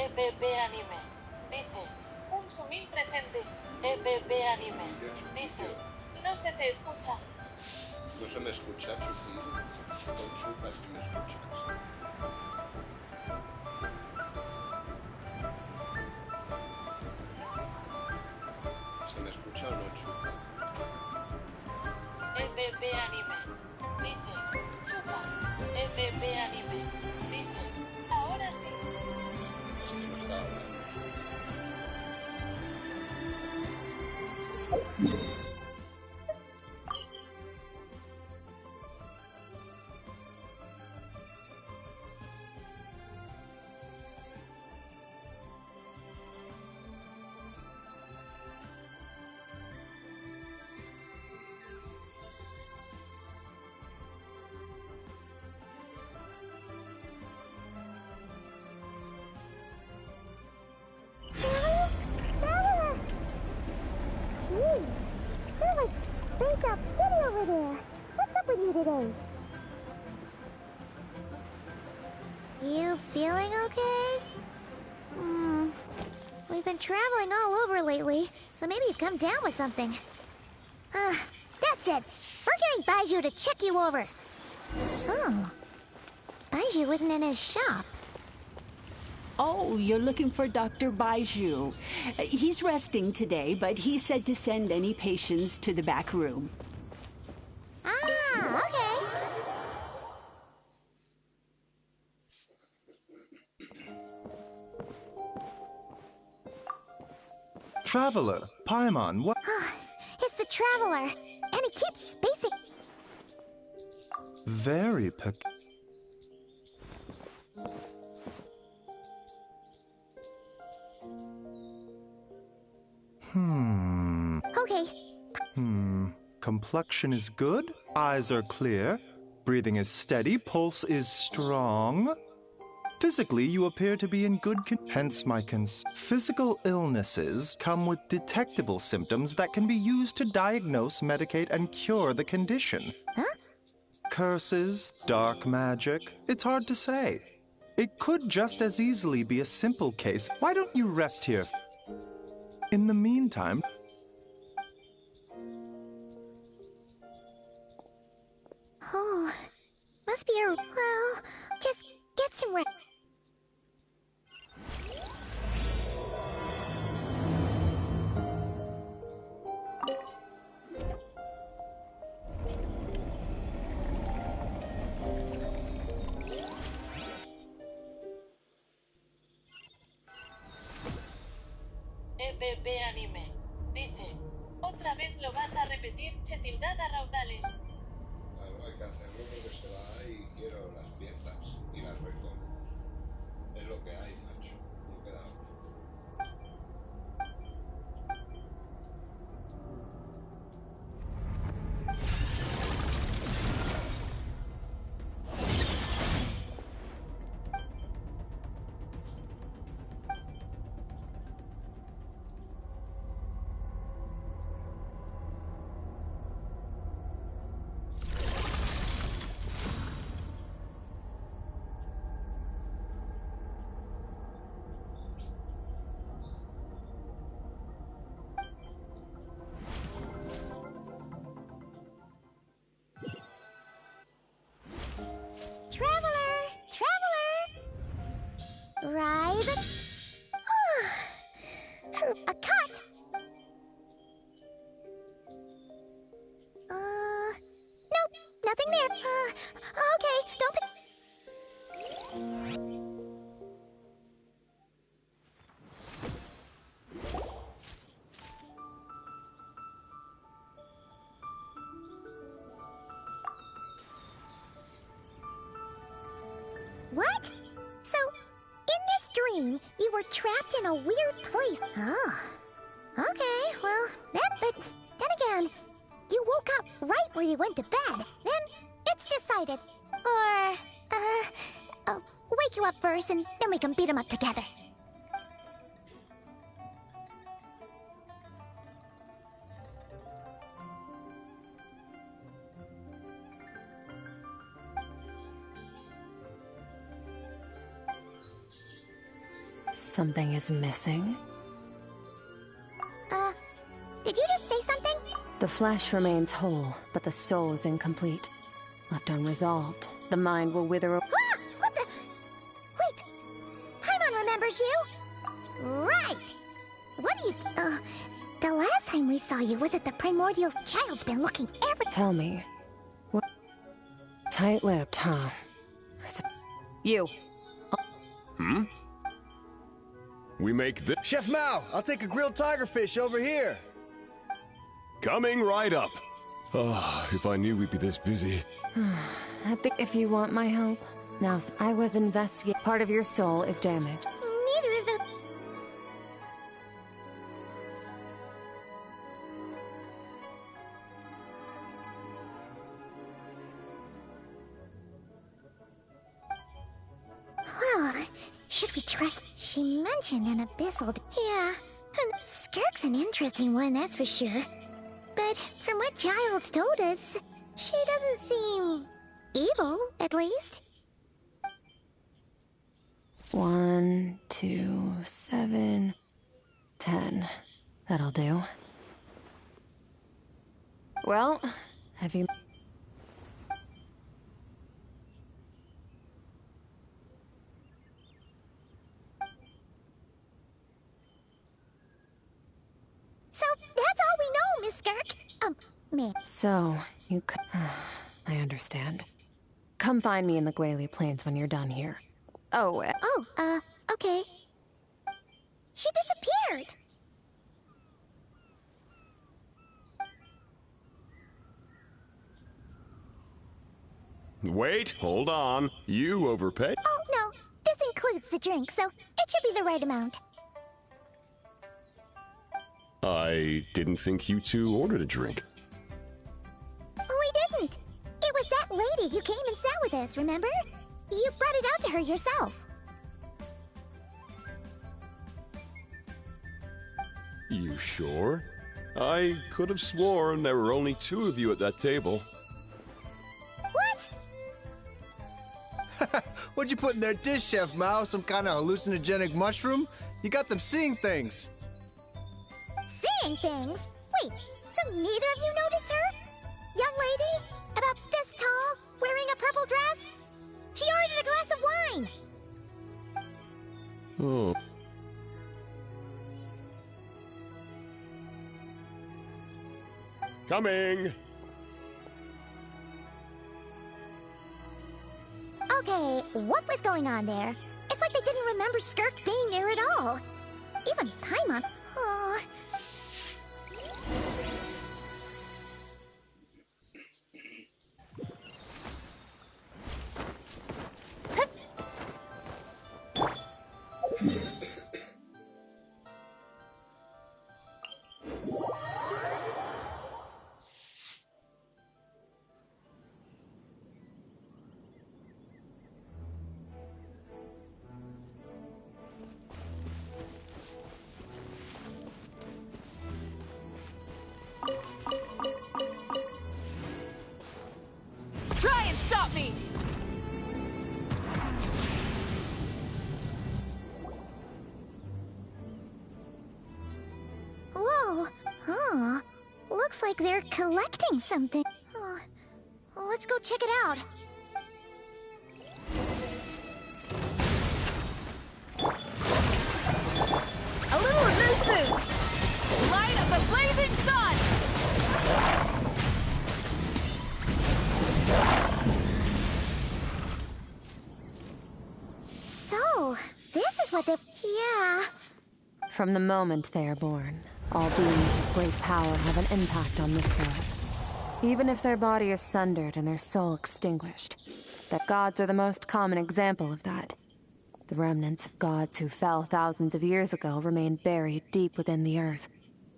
EPP Anime. Dice. Un sumil presente. EPP Anime. Dice. No se te escucha. No se me escucha, Chufil. Con chufas que me escuchas. ¿Se me escucha o no, Chufa? EPP Anime. Dice. Chufa. EPP Anime. Dice. Ahora sí. Es que no estaba hablando. Over there. What's up with you today? You feeling okay? We've been traveling all over lately, so maybe you've come down with something. That's it. We're getting Baiju to check you over. Oh. Baiju isn't in his shop. Oh, you're looking for Dr. Baiju. He's resting today, but he said to send any patients to the back room. Ah, okay. Traveler, Paimon, what? It's the Traveler, and he keeps spacing. Very Okay. Complexion is good, eyes are clear, breathing is steady, pulse is strong. Physically, you appear to be in good hence my Physical illnesses come with detectable symptoms that can be used to diagnose, medicate, and cure the condition. Huh? Curses, dark magic, it's hard to say. It could just as easily be a simple case. Why don't you rest here? In the meantime... Oh, must be a... Well, just get some rest. EPP Anime. Dice. Otra vez lo vas a repetir, Chetilla a raudales. Claro, hay que hacerlo porque se va y quiero las piezas y las recojo. Es lo que hay, macho. No queda otra. Ride through a cut. Nope, nothing there. Okay, don't pick. What? So, in this dream, you were trapped in a weird place. Oh. Okay, well, but then again, you woke up right where you went to bed. Then, it's decided. Or, I'll wake you up first, and then we can beat him up together. Something is missing. Did you just say something? The flesh remains whole, but the soul is incomplete. Left unresolved, the mind will wither. Ah! What the? Wait! Paimon remembers you? Right! What are you... the last time we saw you was at the Primordial Child's been looking Tell me. What? Tight-lipped, huh? You. Hmm? We make this... Chef Mao, I'll take a grilled tigerfish over here. Coming right up. Ah, if I knew we'd be this busy. I think if you want my help, I was investigating. Part of your soul is damaged. Neither of the... Well, should we trust... She mentioned an abyssal... Yeah, and Skirk's an interesting one, that's for sure. But from what Childs told us, she doesn't seem... evil, at least. 1, 2, 7, 10. That'll do. Well, have you... So, that's all we know, Miss Skirk. Ma'am. So, you could... I understand. Come find me in the Guili Plains when you're done here. Oh, Okay. She disappeared! Wait, hold on. You overpay. Oh, no. This includes the drink, so it should be the right amount. I didn't think you two ordered a drink. We didn't. It was that lady who came and sat with us, remember? You brought it out to her yourself. You sure? I could have sworn there were only 2 of you at that table. What? What'd you put in their dish, Chef Mao? Some kind of hallucinogenic mushroom? You got them seeing things. Seeing things? Wait, so neither of you noticed her? Young lady? About this tall, wearing a purple dress? She ordered a glass of wine! Oh. Coming! Okay, what was going on there? It's like they didn't remember Skirk being there at all. Even Paimon. Oh. Try and stop me! Whoa. Huh. Looks like they're collecting something. Let's go check it out. A little elusive! Light of the blazing sun! So, this is what the... Yeah. From the moment they are born, all beings with great power have an impact on this world. Even if their body is sundered and their soul extinguished. The gods are the most common example of that. The remnants of gods who fell thousands of years ago remain buried deep within the earth,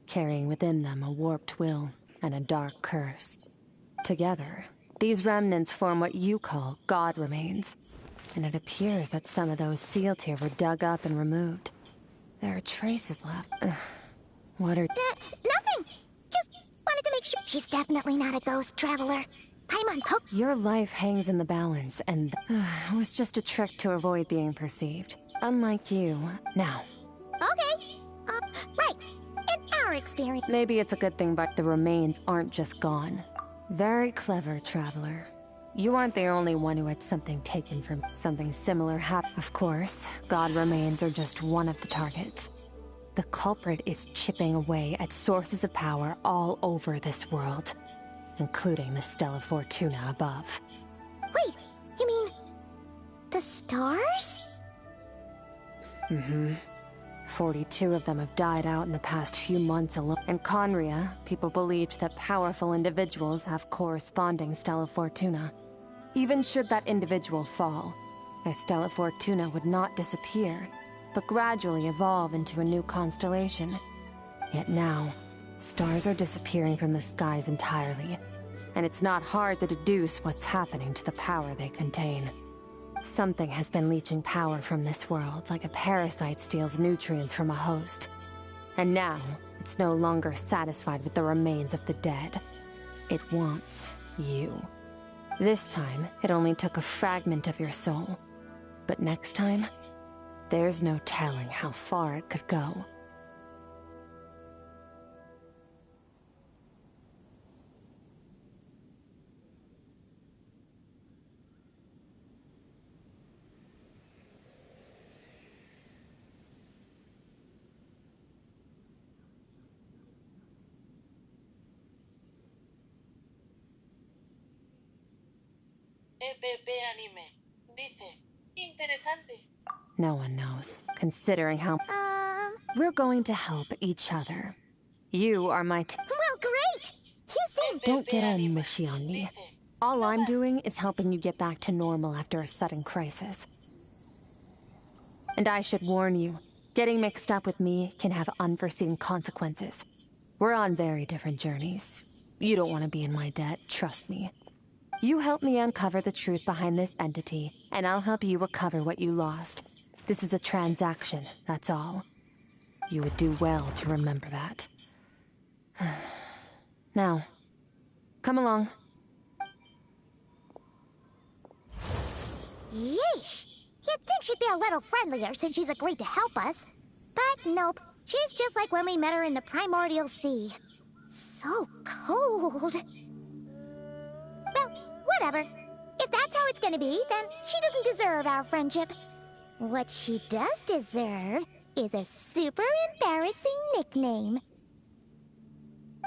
carrying within them a warped will and a dark curse. Together, these remnants form what you call god remains, and it appears that some of those sealed here were dug up and removed. There are traces left. What are... Nothing! Just wanted to make sure. She's definitely not a ghost traveler. Paimon, poke. Your life hangs in the balance, and it was just a trick to avoid being perceived. Unlike you. Now, Okay. Right. In our experience. maybe it's a good thing, but the remains aren't just gone. Very clever, traveler. You aren't the only one who had something taken from something similar happened. Of course, god remains are just one of the targets. The culprit is chipping away at sources of power all over this world, including the Stella Fortuna above. Wait, you mean the stars? Mm-hmm. 42 of them have died out in the past few months alone. In Conria, people believed that powerful individuals have corresponding Stella Fortuna. Even should that individual fall, their Stella Fortuna would not disappear, but gradually evolve into a new constellation. Yet now, stars are disappearing from the skies entirely, and it's not hard to deduce what's happening to the power they contain. Something has been leeching power from this world, like a parasite steals nutrients from a host. And now, it's no longer satisfied with the remains of the dead. It wants you. This time, it only took a fragment of your soul. But next time, there's no telling how far it could go. Anime. Dice, interesante. No one knows, considering how... We're going to help each other. You are my Well, great! You seem... Don't get all mushy on me. All I'm doing is helping you get back to normal after a sudden crisis. And I should warn you, getting mixed up with me can have unforeseen consequences. We're on very different journeys. You don't want to be in my debt, trust me. You help me uncover the truth behind this entity, and I'll help you recover what you lost. This is a transaction, that's all. You would do well to remember that. Now, come along. Yeesh! You'd think she'd be a little friendlier since she's agreed to help us. But nope, she's just like when we met her in the primordial sea. So cold. Well, whatever. If that's how it's gonna be, then she doesn't deserve our friendship. What she does deserve is a super embarrassing nickname.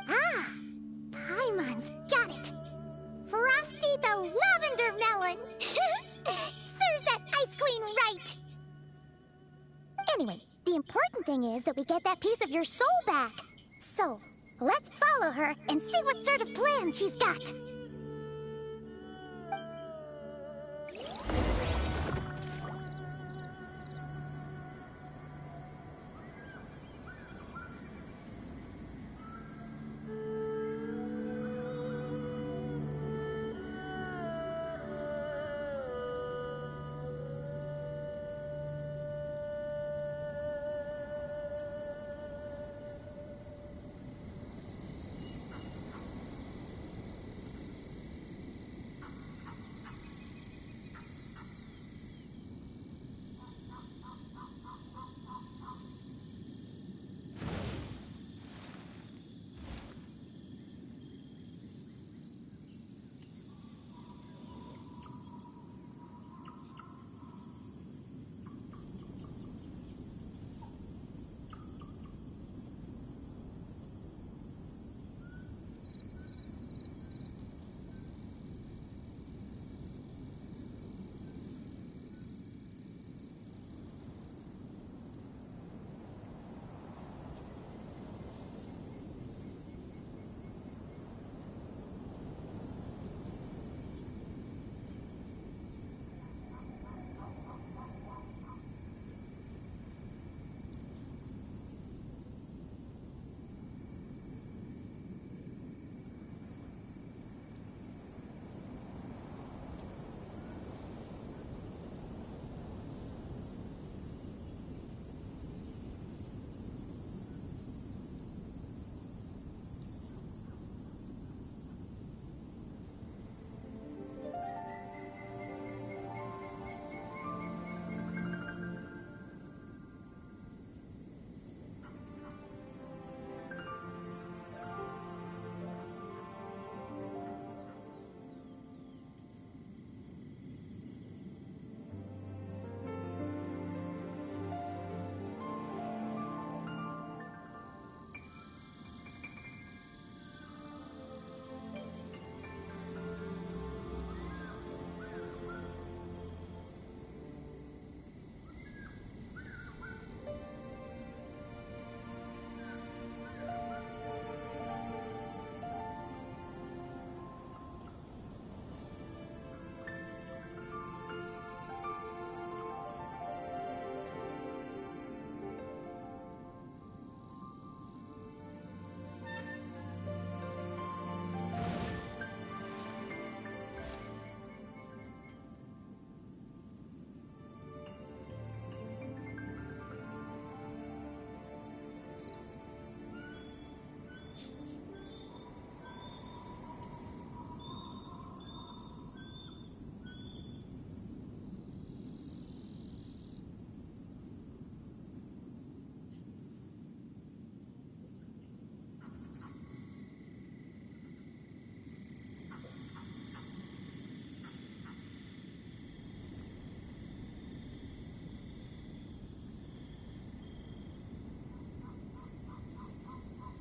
Ah, Paimon's got it. Frosty the Lavender Melon. Serves that ice queen right. Anyway, the important thing is that we get that piece of your soul back. So, let's follow her and see what sort of plan she's got.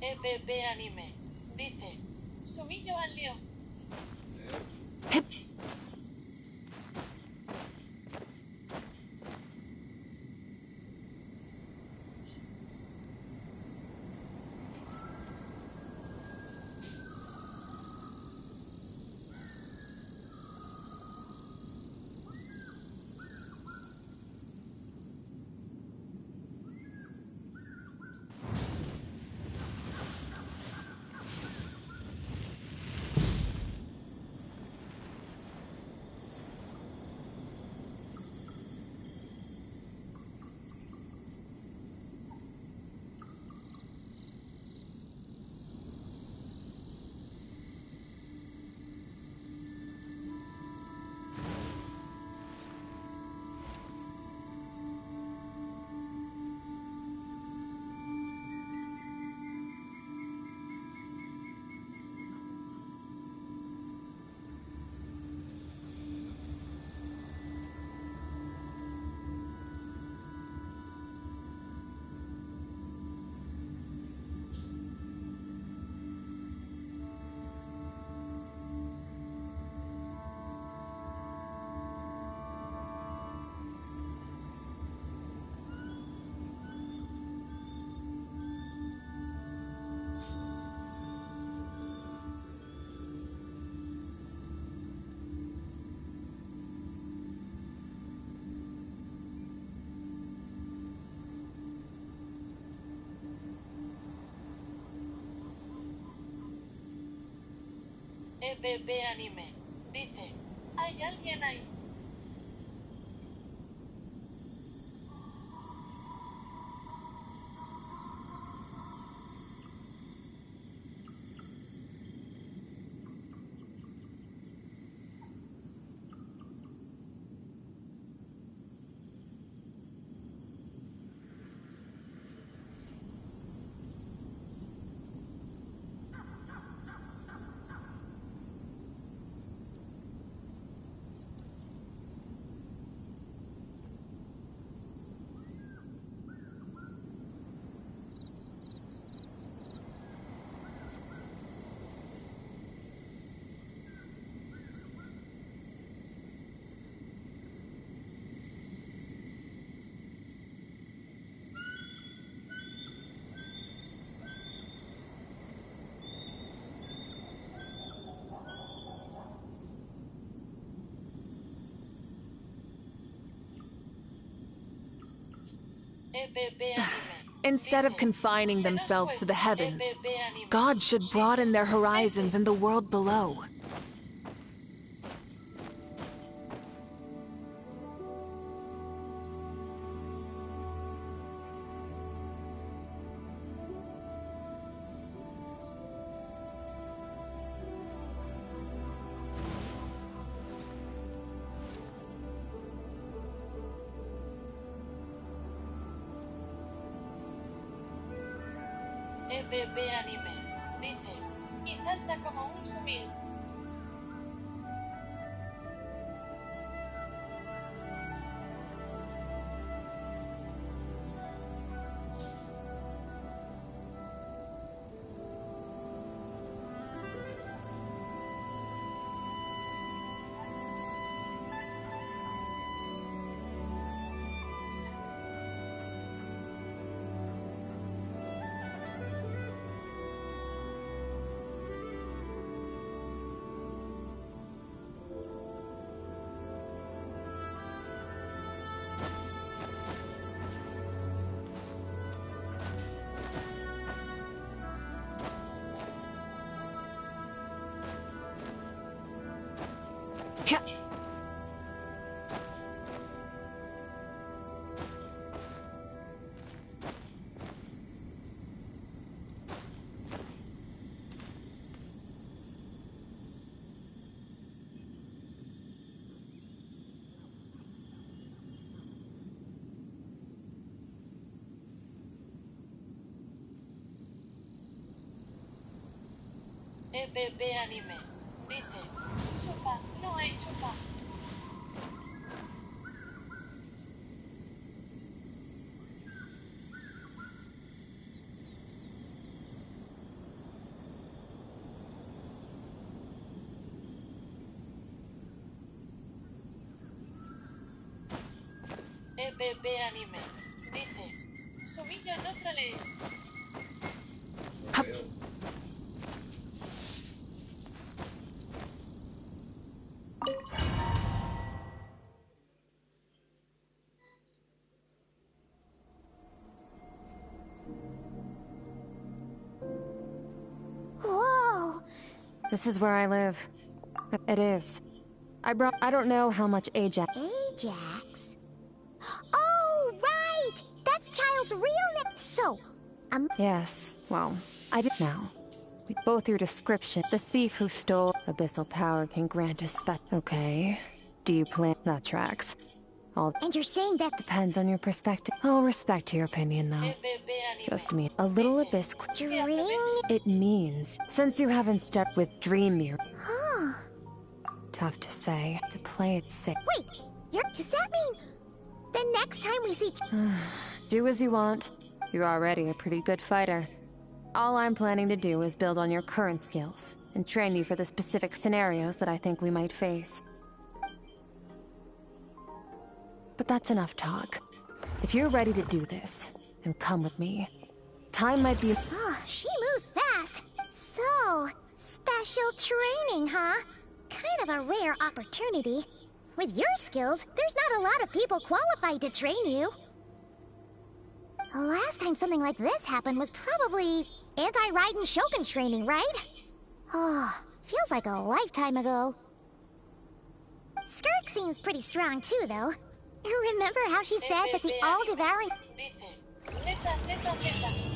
EPP anime. Dice. Sumillo al lío. EPP anime. Dice. Hay alguien ahí. EPP anime. Instead of confining themselves to the heavens, God should broaden their horizons in the world below. EPP anime. Dice. Y salta como un sumil. EPP anime. Dice. Chupa. No hay chupa. EBB Anime. Dice, Sumillo no trolees. No veo. Whoa! This is where I live. It is. I don't know how much Ajax. Ajax? Oh, right! That's Child's real name. So, Yes, well, I did now. With both your description, the thief who stole abyssal power can grant a Okay. Do you plan that tracks? All and you're saying that depends on your perspective. I'll respect your opinion, though. EBB Anime. Just me. A little abyss. dream? It means, since you haven't stepped with Dream Mirror, Huh. tough to say, to play it safe. Wait, does that mean the next time we see Do as you want. You're already a pretty good fighter. All I'm planning to do is build on your current skills and train you for the specific scenarios that I think we might face. But that's enough talk. If you're ready to do this, then come with me. Time might be... Oh, she moves fast. So, special training, huh? Kind of a rare opportunity. With your skills, there's not a lot of people qualified to train you. The last time something like this happened was probably anti-Raiden Shogun training, right? Oh, feels like a lifetime ago. Skirk seems pretty strong too, though. Remember how she said that the all-devouring... Dice, Z, Z, Z.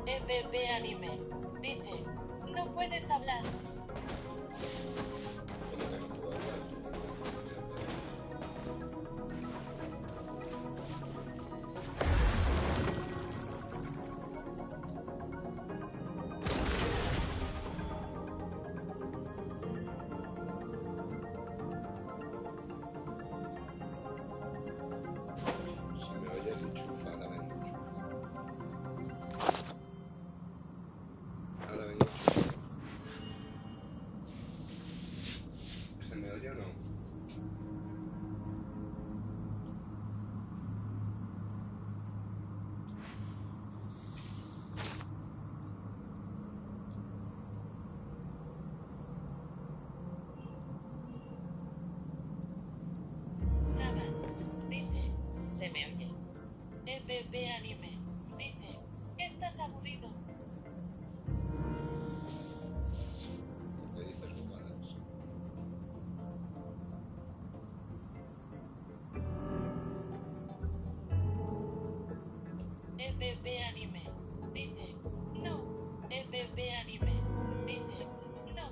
EBB Anime. Dice, no puedes hablar. ¿Cómo que no puedo hablar? Si me oyes, enchufa, ahora vengo, enchufa. Ahora vengo, enchufa. ¿Se me oye o no? Nada. Dice, se me oye. EBB Anime. Dice, estás aburrido. ¿Por qué dices bobadas? EBB Anime. Dice, no. EBB Anime. Dice, no.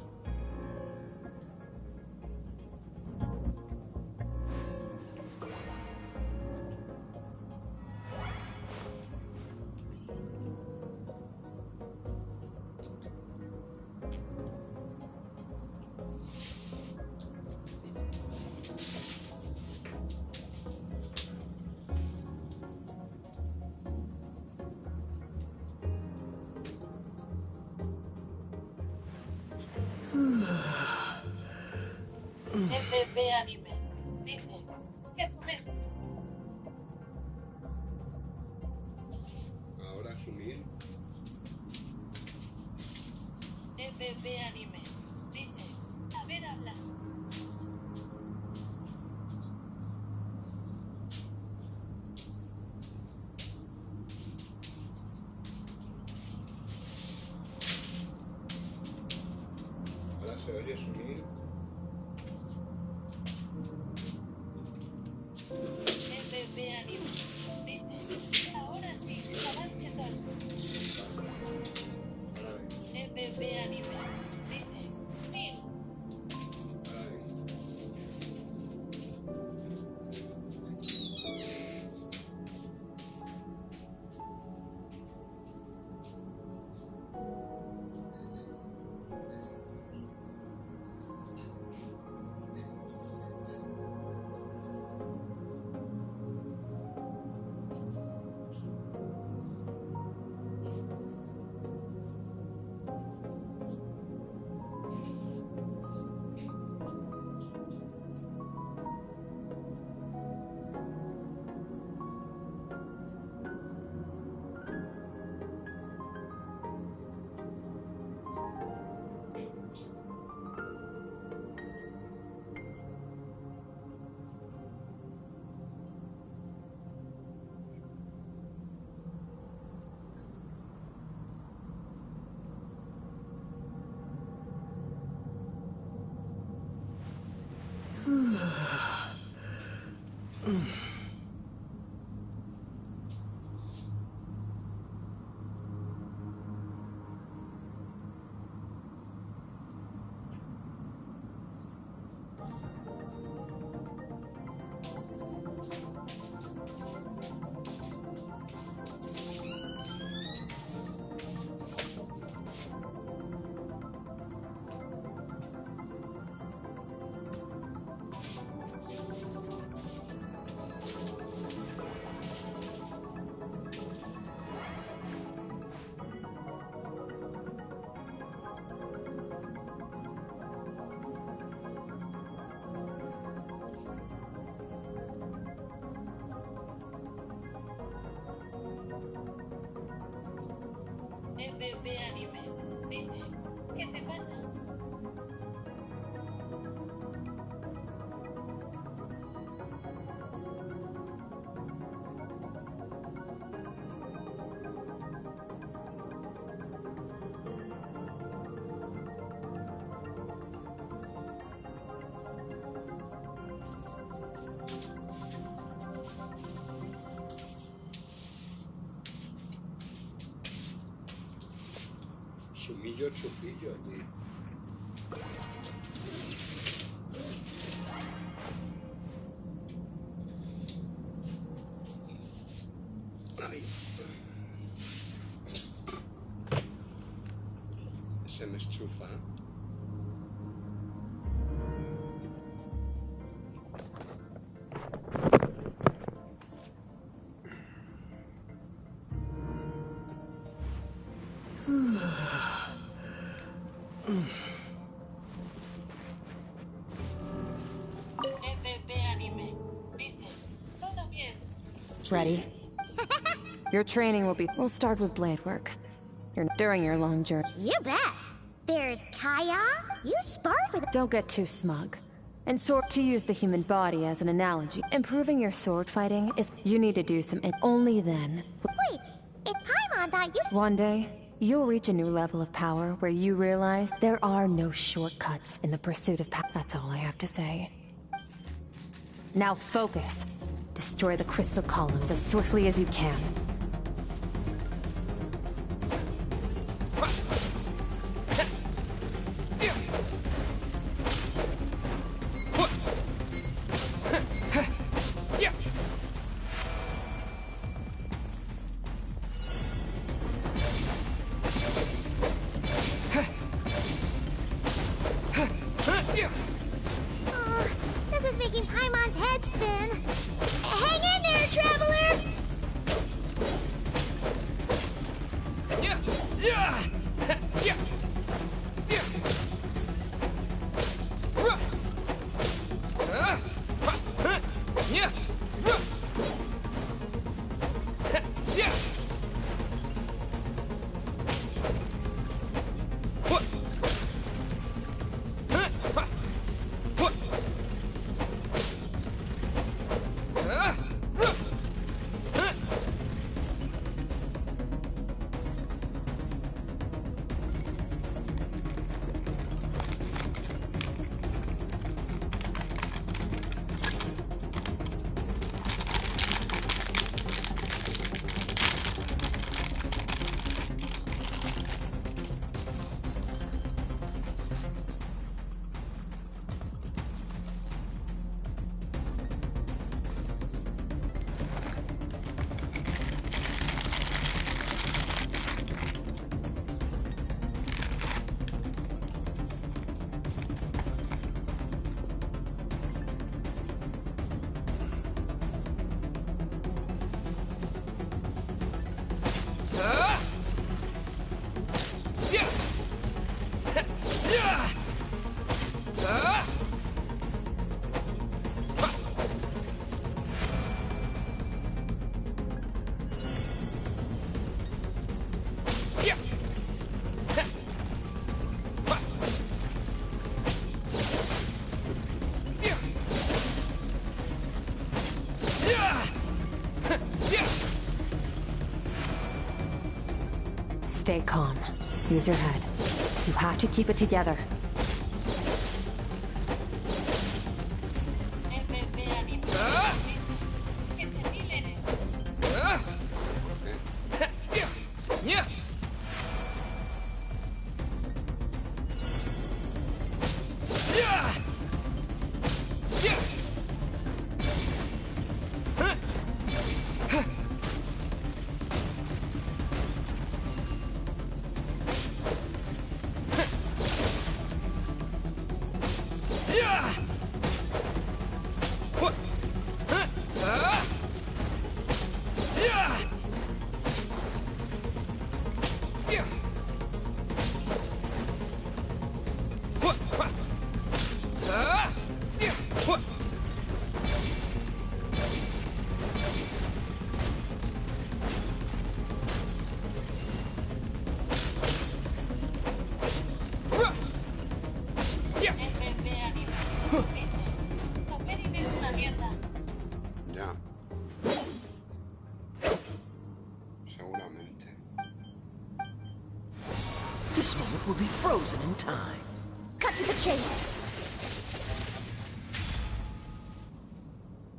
EBB Anime. Dice, Jesús. Ahora asumir. EBB Anime. Dice, a ver, habla. Ahora se oye asumir. EBB Anime. Dice, ahora sí, avance todo. Ahora vengo. EBB Anime. Dice, Phil. Ahora vengo. Ve anime. Dice, ¿qué te pasa? Sumillo chufillo, tío. Ay. Se me estufa. Ve anime. Dice, todo bien. Ready? Your training will be... We'll start with blade work. During your long journey. You bet. There's Kaya. You sparred with... Don't get too smug. And to use the human body as an analogy, improving your sword fighting is... You need to do some... And only then... Wait, if Paimon thought you... One day, you'll reach a new level of power where you realize there are no shortcuts in the pursuit of power. That's all I have to say. Now focus. Destroy the crystal columns as swiftly as you can. This is making Paimon's head spin. Hang in there, traveler! Stay calm. Use your head. You have to keep it together. Ve anime. Dice, will be frozen in time. Cut to the chase.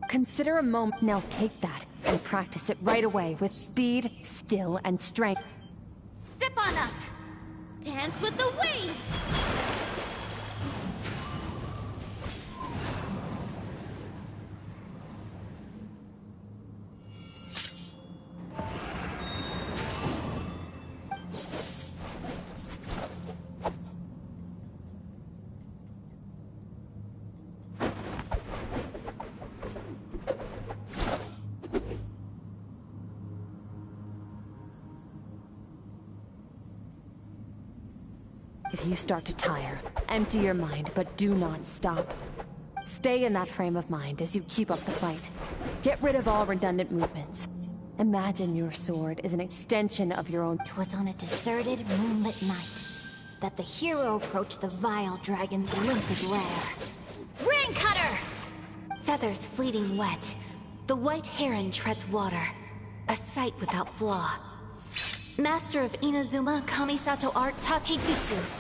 Consider a moment. Now take that and practice it right away with speed, skill, and strength. Step on up. Dance with the waves. If you start to tire, empty your mind, but do not stop. Stay in that frame of mind as you keep up the fight. Get rid of all redundant movements. Imagine your sword is an extension of your own. 'Twas on a deserted, moonlit night that the hero approached the vile dragon's limpid lair. Ring cutter! Feathers fleeting wet. The white heron treads water. A sight without flaw. Master of Inazuma Kamisato art Tachijutsu.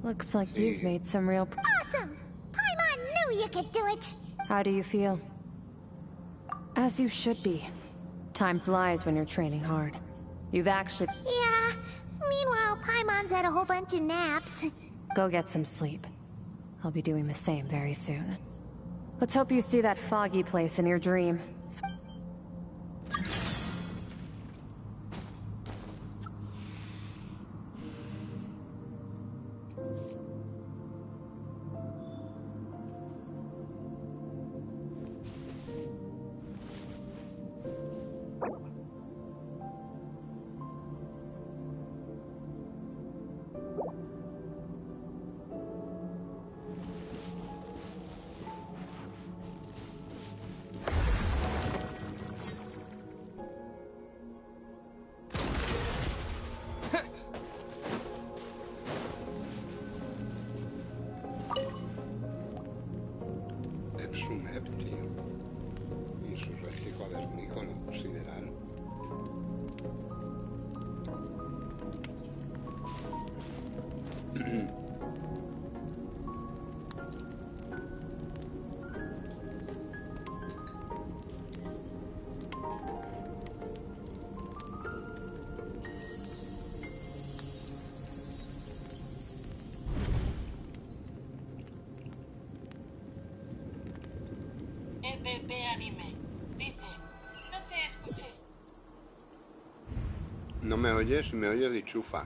Looks like you've made some real. Awesome! Paimon knew you could do it! How do you feel? As you should be. Time flies when you're training hard. You've actually. Yeah. Meanwhile, Paimon's had a whole bunch of naps. Go get some sleep. I'll be doing the same very soon. Let's hope you see that foggy place in your dream. Es un heptio. Y su región cavernícola sideral. Anime. Dice, no te escuché. No me oyes, me oyes dichufa.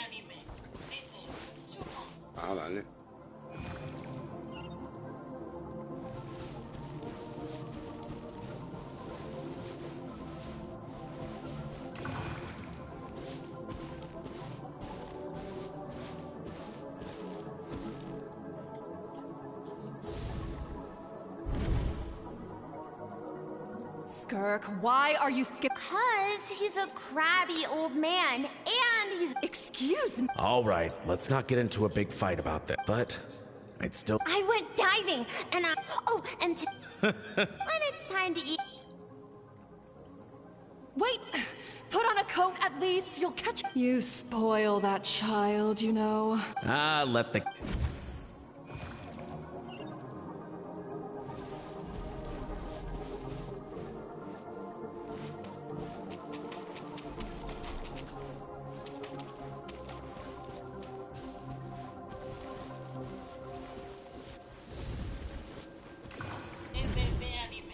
Anime. Dice, chupo. Ah, vale. Skirk, why are you skip? 'Cause he's a crabby old man, and he's. Excuse me. All right, let's not get into a big fight about that, but I'd still. I went diving, and I. Oh, and when it's time to eat. Wait! Put on a coat at least, you'll catch. You spoil that child, you know. Ah, let the.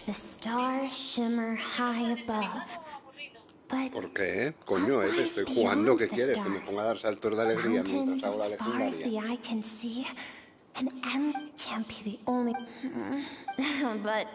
The stars shimmer high above. But ¿Por qué? Coño, what lies estoy jugando. ¿Qué beyond the quieres? ¿Que me ponga a dar saltos de alegría mountains mientras hago la as far as legendaria? the eye can see, and M can't be the only. But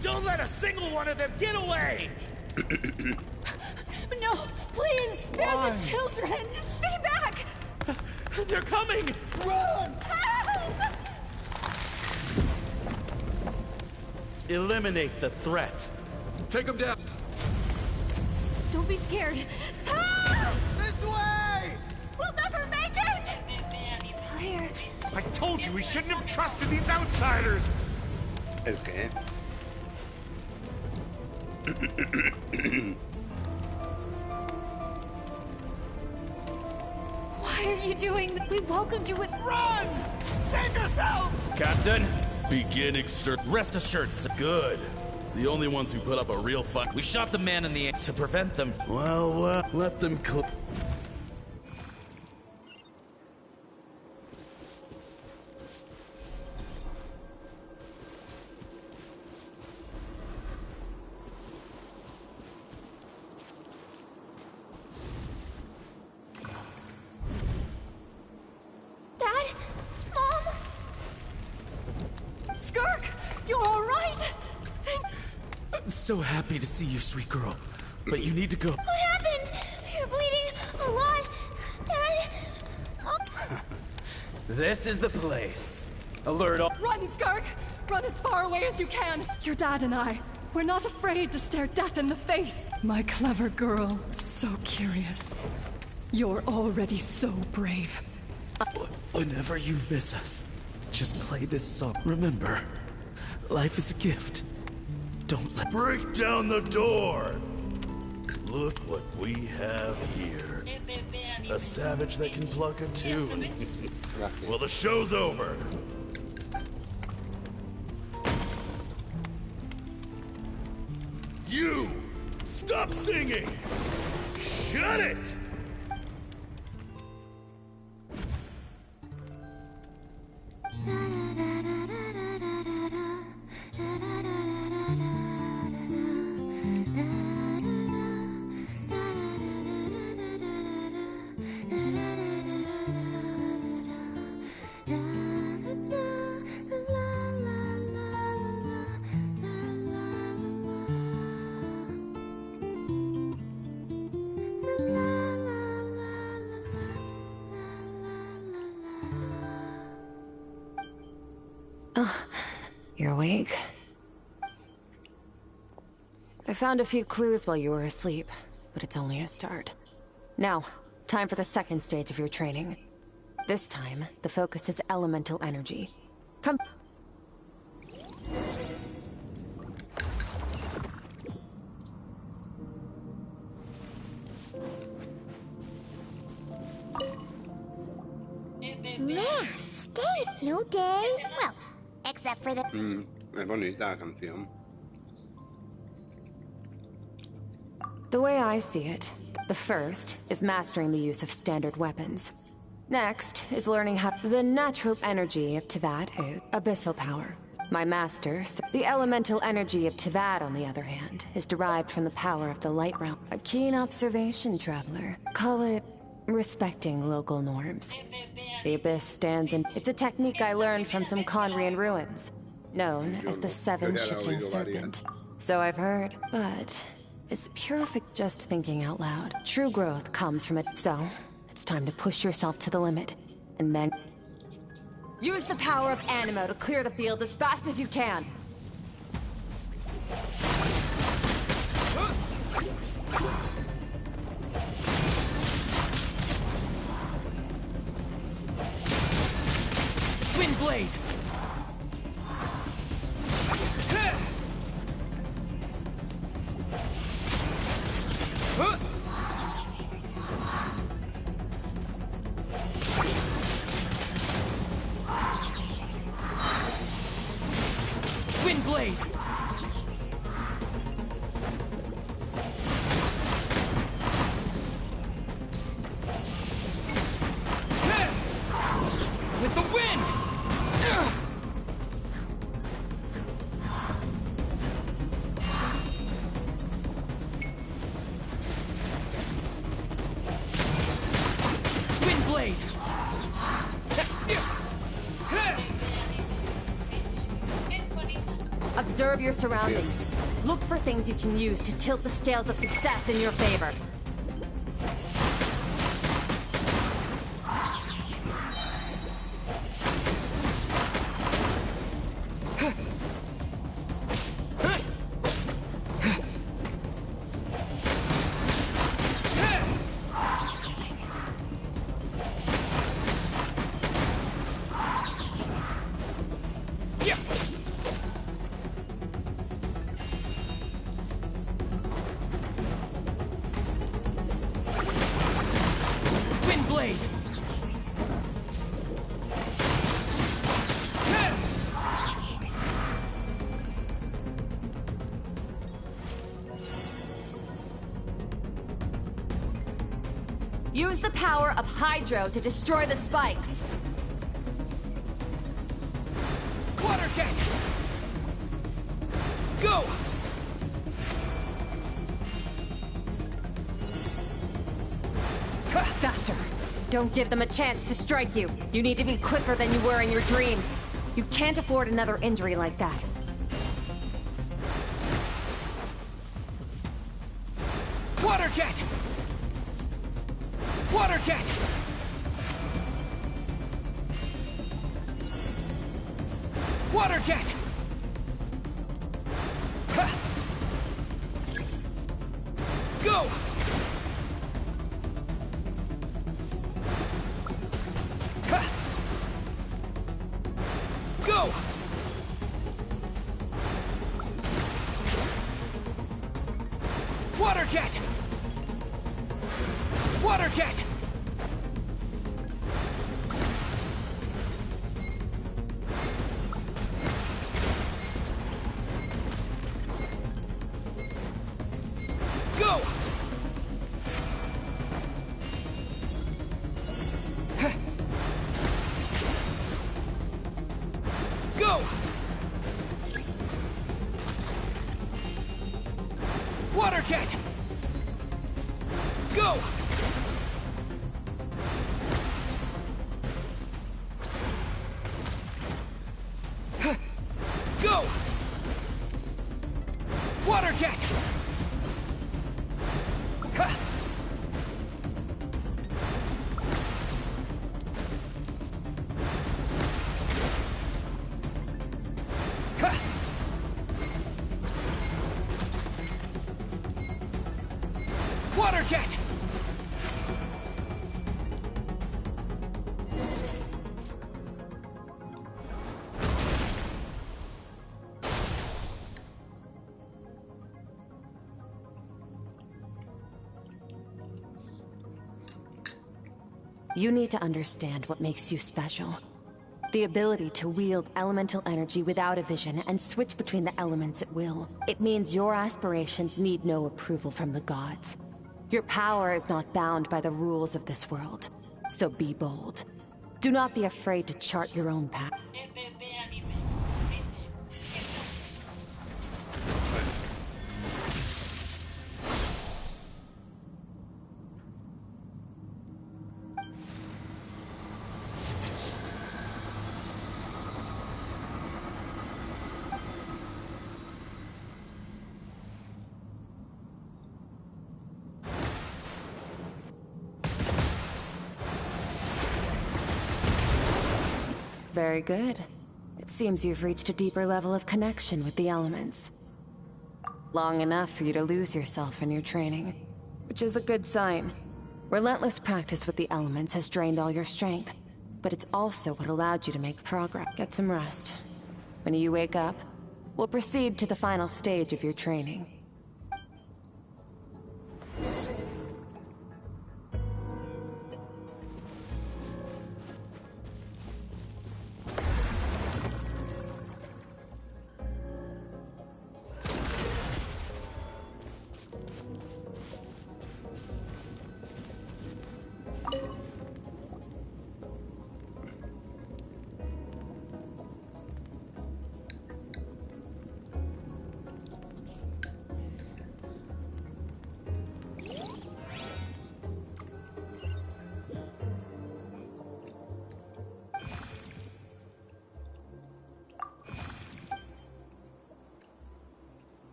Don't let a single one of them get away! No, please, spare the children! Stay back! They're coming! Run! Help! Eliminate the threat. Take them down! Don't be scared. This way! We'll never make it! Here. I told you we shouldn't have trusted these outsiders! ¿El qué? Why are you doing that? We welcomed you with... Run! Save yourselves! Captain, begin Rest assured, sir. Good. The only ones who put up a real fight. We shot the man in the to prevent them. Well, let them Dad? Mom? Skirk, you're all right? I'm so happy to see you, sweet girl. But you need to go. What happened? You're bleeding a lot. Dad? Mom? This is the place. Alert all. Run, Skirk! Run as far away as you can! Your dad and I, we're not afraid to stare death in the face. My clever girl, so curious. You're already so brave. Whenever you miss us, just play this song. Remember, life is a gift. Don't let... break down the door. Look what we have here. A savage that can pluck a tune. Well, the show's over. You! Stop singing! Shut it! You're awake? I found a few clues while you were asleep, but it's only a start. Now, time for the second stage of your training. This time, the focus is elemental energy. Come... Man, stay no day. Well, except for the... Es bonita la canción. The way I see it, the first is mastering the use of standard weapons. Next is learning how the natural energy of Tivat is abyssal power. My master, the elemental energy of Tivat, on the other hand, is derived from the power of the light realm. A keen observation, traveler. Call it respecting local norms. The abyss stands in... It's a technique I learned from some Conrian ruins, known as the Seven Shifting Serpent. So I've heard, but is purific just thinking out loud. True growth comes from it, so it's time to push yourself to the limit, and then... Use the power of Animo to clear the field as fast as you can! Windblade! Windblade! With the wind! Observe your surroundings. Look for things you can use to tilt the scales of success in your favor. Use the power of Hydro to destroy the spikes. Water jet! Go! Faster! Don't give them a chance to strike you. You need to be quicker than you were in your dream. You can't afford another injury like that. Water jet! Water jet! Water jet! Go! Go! Water jet! Water jet! Go! Go! Water jet! Go! Go! Water jet! Water jet! You need to understand what makes you special. The ability to wield elemental energy without a vision and switch between the elements at will. It means your aspirations need no approval from the gods. Your power is not bound by the rules of this world. So be bold. Do not be afraid to chart your own path. Very good. It seems you've reached a deeper level of connection with the elements. Long enough for you to lose yourself in your training, which is a good sign. Relentless practice with the elements has drained all your strength, but it's also what allowed you to make progress. Get some rest. When you wake up, we'll proceed to the final stage of your training.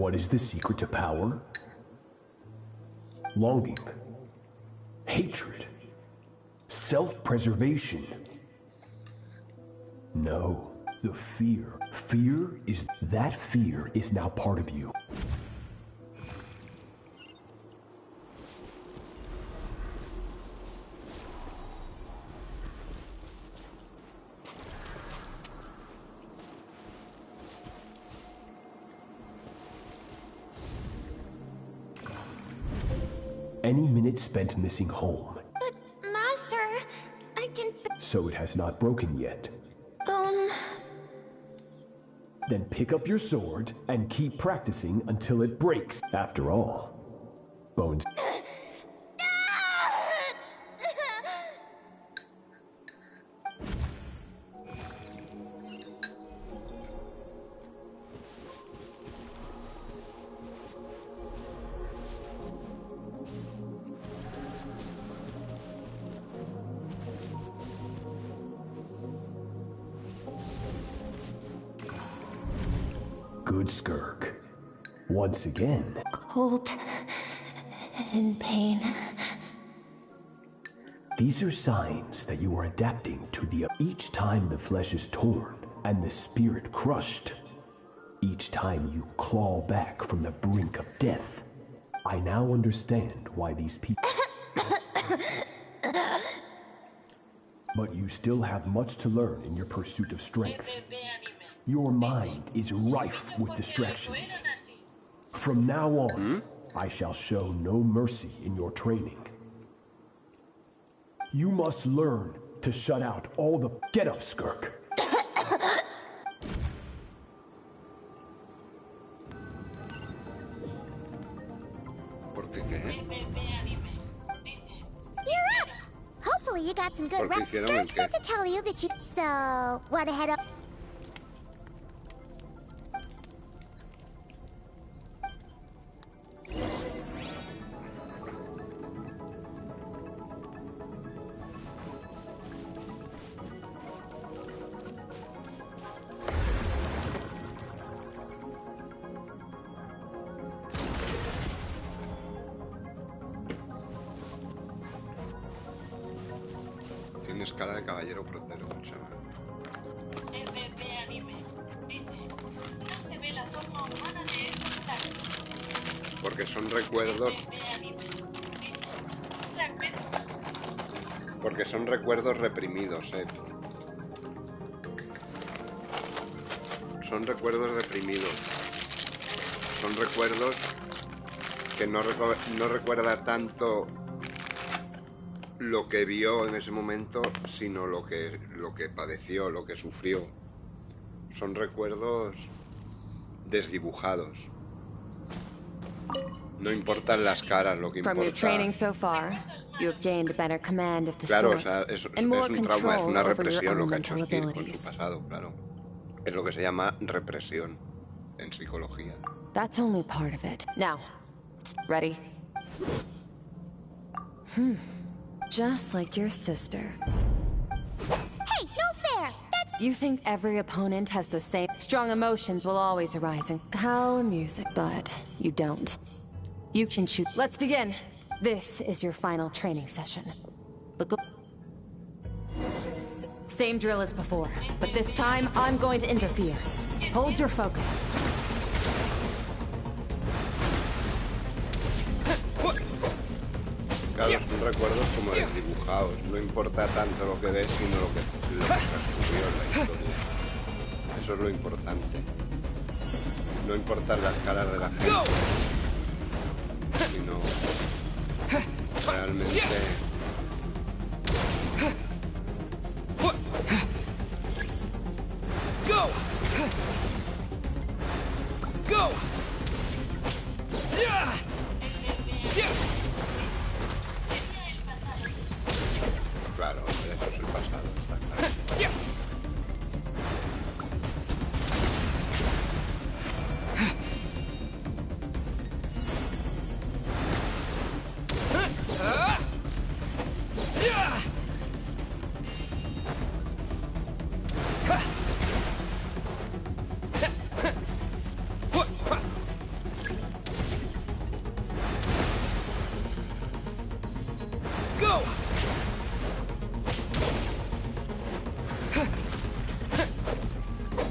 What is the secret to power? Longing. Hatred. Self-preservation. No, the fear. That fear is now part of you. Any minute spent missing home. But, Master, I can... So it has not broken yet. Then pick up your sword and keep practicing until it breaks. After all, bones... Good Skirk. Once again. Cold and pain. These are signs that you are adapting to the... Each time the flesh is torn and the spirit crushed, each time you claw back from the brink of death, I now understand why these people... But you still have much to learn in your pursuit of strength. Your mind is rife with distractions. From now on, I shall show no mercy in your training. You must learn to shut out all the... Get up, Skirk. You're up! Hopefully you got some good reps. Skirk said to tell you that you... So, want to head up... Tienes cara de caballero protero, chaval. No se ve la forma humana de esos labios. Porque son recuerdos. Porque son recuerdos reprimidos, Son recuerdos reprimidos. Son recuerdos que no recuerda tanto lo que vio en ese momento, sino lo que padeció, lo que sufrió. Son recuerdos desdibujados. No importan las caras, lo que importa. From your training so far, you have gained a better command of the Claro, sword, o sea, es and more un trauma, es control una over your represión lo own que ha hecho mental Skirk con abilities. su pasado, claro. Es lo que se llama represión en psicología. That's only part of it. Now, ready? Just like your sister. Hey, no fair! That's... You think every opponent has the same... Strong emotions will always arise. How amusing. But you don't. You can choose... Let's begin. This is your final training session. Look... Same drill as before, but this time I'm going to interfere. Hold your focus. Claro, son recuerdos como desdibujados. No importa tanto lo que ves, sino lo que transcurrió en la historia. Eso es lo importante. No importan las caras de la gente, sino realmente... Go! Go! Claro, eso es el pasado, está claro.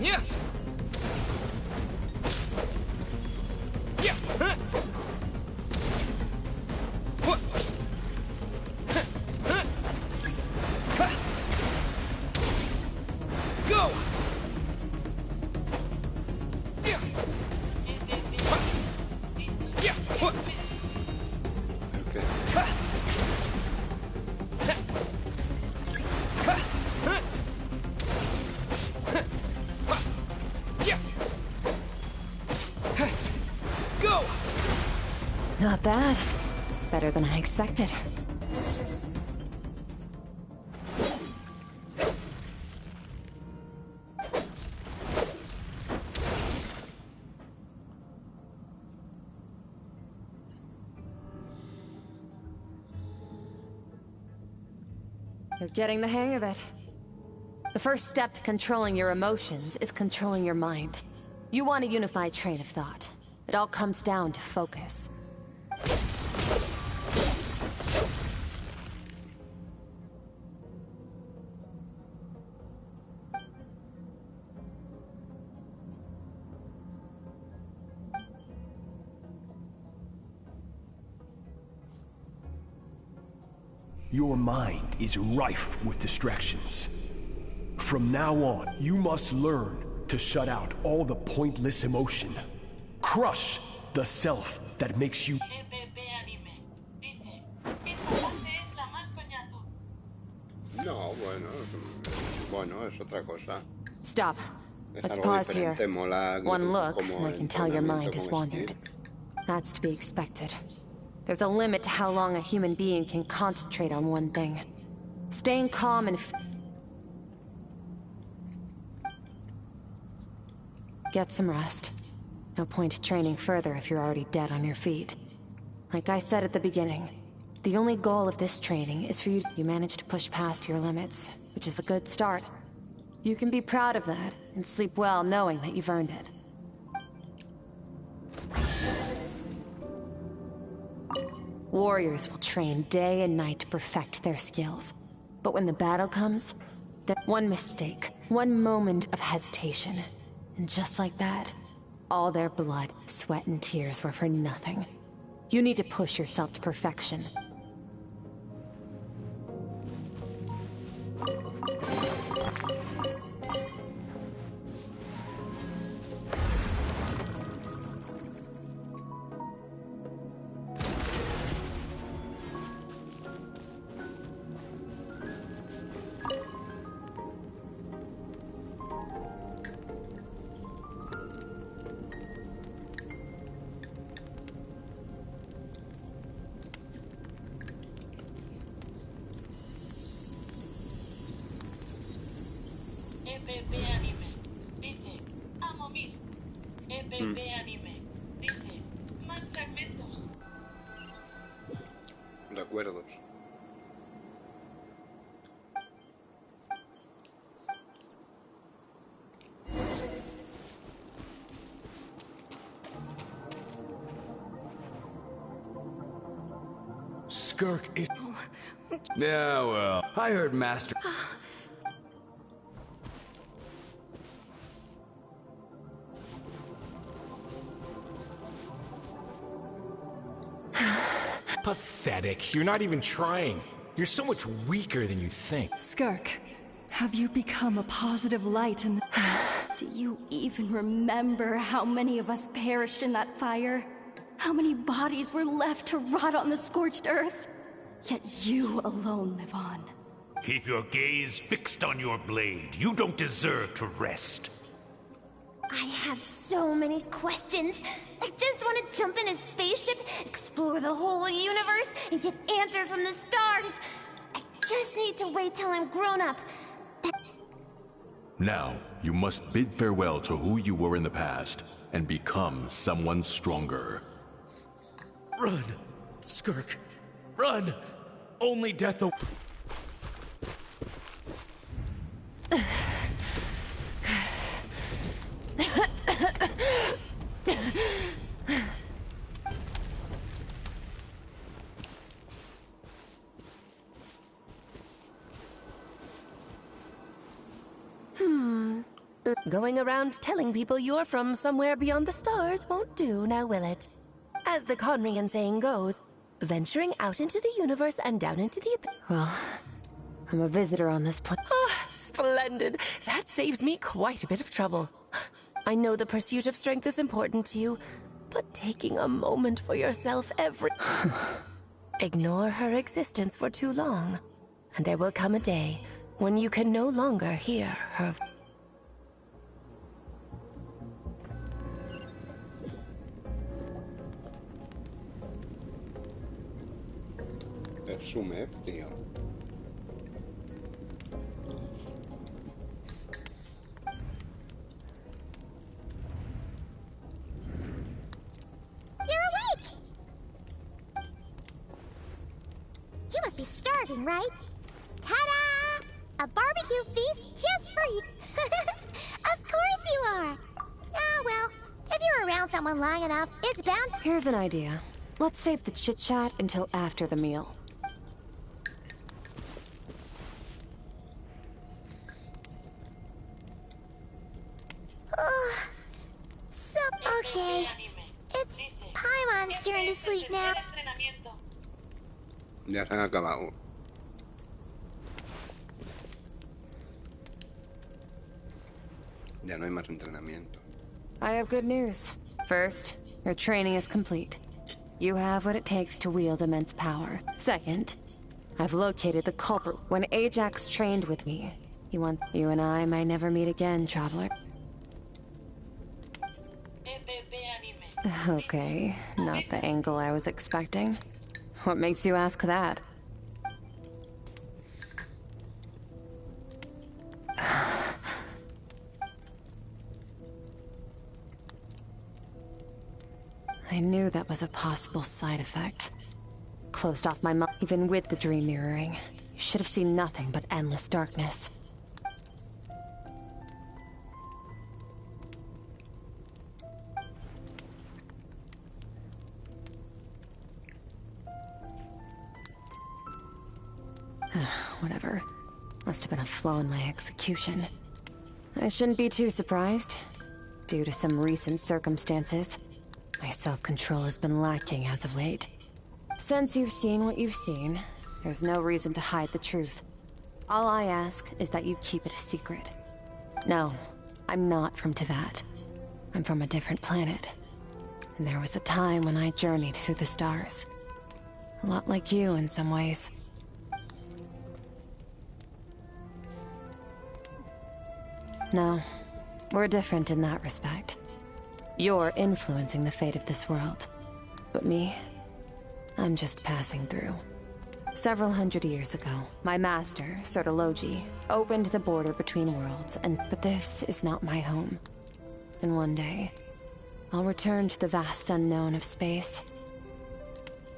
Yeah. Yeah. Huh. What? Huh. Huh. Huh. Go. Yeah. Huh. Yeah. What? Okay. Huh. Huh. Huh. Huh. Huh. Yeah. Huh. Go. Not bad. Better than I expected. You're getting the hang of it. The first step to controlling your emotions is controlling your mind. You want a unified train of thought. It all comes down to focus. Your mind is rife with distractions. From now on, you must learn to shut out all the pointless emotion. Crush the self that makes you... No, bueno, es otra cosa. Stop. Es Let's algo pause here. diferente, mola One look, como and I can tell your mind entrenamiento has con wandered. Skirk. That's to be expected. There's a limit to how long a human being can concentrate on one thing. Staying calm and... Get some rest. No point training further if you're already dead on your feet. Like I said at the beginning, the only goal of this training is for you... You managed to push past your limits, which is a good start. You can be proud of that, and sleep well knowing that you've earned it. Warriors will train day and night to perfect their skills. But when the battle comes, that one mistake, one moment of hesitation, and just like that, all their blood, sweat, and tears were for nothing. You need to push yourself to perfection. EPP Anime. Dice, amo mil. EPP Anime. Dice, más fragmentos. Recuerdos. Skirk is... Yeah, well, I heard Master... Pathetic. You're not even trying. You're so much weaker than you think. Skirk, have you become a positive light in the... Do you even remember how many of us perished in that fire? How many bodies were left to rot on the scorched earth? Yet you alone live on. Keep your gaze fixed on your blade. You don't deserve to rest. I have so many questions. I just want to jump in a spaceship, explore the whole universe, and get answers from the stars. I just need to wait till I'm grown up. Now, you must bid farewell to who you were in the past, and become someone stronger. Run! Skirk! Run! Only death Going around telling people you're from somewhere beyond the stars won't do, now will it? As the Conrian saying goes, venturing out into the universe and down into the abyss. Well, I'm a visitor on this planet. Ah, splendid. That saves me quite a bit of trouble. I know the pursuit of strength is important to you, but taking a moment for yourself every... Ignore her existence for too long, and there will come a day when you can no longer hear her... Es su mep, tío. You're awake! You must be starving, right? Ta-da! A barbecue feast just for you. Of course you are. Ah, well, if you're around someone long enough, it's bound... Here's an idea. Let's save the chit-chat until after the meal. Okay. It's Paimon's turn to sleep now. Ya se han acabado. Ya no hay más entrenamiento. I have good news. First, your training is complete. You have what it takes to wield immense power. Second, I've located the culprit. When Ajax trained with me, you and I may never meet again, traveler. Okay, not the angle I was expecting. What makes you ask that? I knew that was a possible side effect. Closed off my mind, even with the dream mirroring. You should have seen nothing but endless darkness. Whatever. Must have been a flaw in my execution. I shouldn't be too surprised. Due to some recent circumstances, my self-control has been lacking as of late. Since you've seen what you've seen, there's no reason to hide the truth. All I ask is that you keep it a secret. No, I'm not from Teyvat. I'm from a different planet. And there was a time when I journeyed through the stars. A lot like you in some ways. No, we're different in that respect. You're influencing the fate of this world. But me, I'm just passing through. Several hundred years ago, my master, Chetilla, opened the border between worlds, but this is not my home. And one day, I'll return to the vast unknown of space.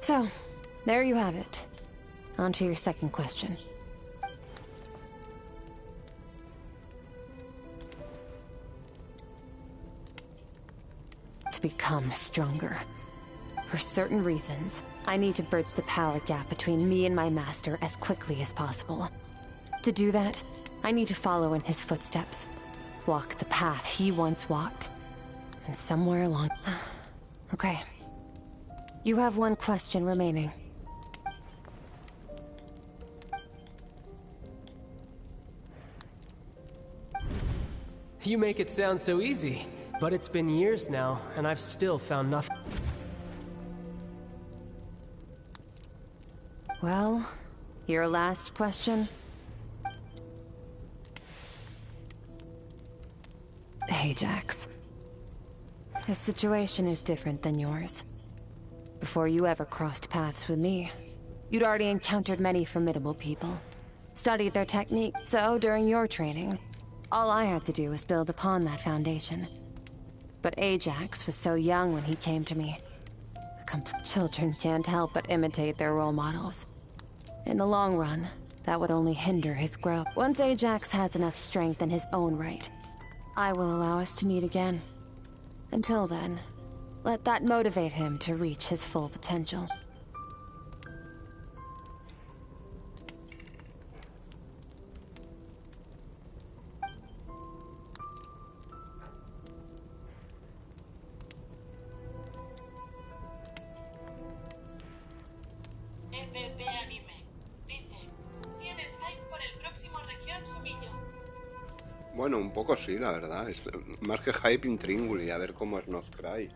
So, there you have it. On to your second question. To become stronger. For certain reasons, I need to bridge the power gap between me and my master as quickly as possible. To do that, I need to follow in his footsteps. Walk the path he once walked. And somewhere along... Okay. You have one question remaining. You make it sound so easy. But it's been years now, and I've still found nothing. Well, your last question? Ajax. His situation is different than yours. Before you ever crossed paths with me, you'd already encountered many formidable people, studied their technique, so during your training, all I had to do was build upon that foundation. But Ajax was so young when he came to me. Children can't help but imitate their role models. In the long run, that would only hinder his growth. Once Ajax has enough strength in his own right, I will allow us to meet again. Until then, let that motivate him to reach his full potential. BB Anime. Dice, ¿tienes hype por el próximo región Sumillo? Bueno, un poco sí, la verdad. Más que hype, intríngulis. A ver cómo es Northcry.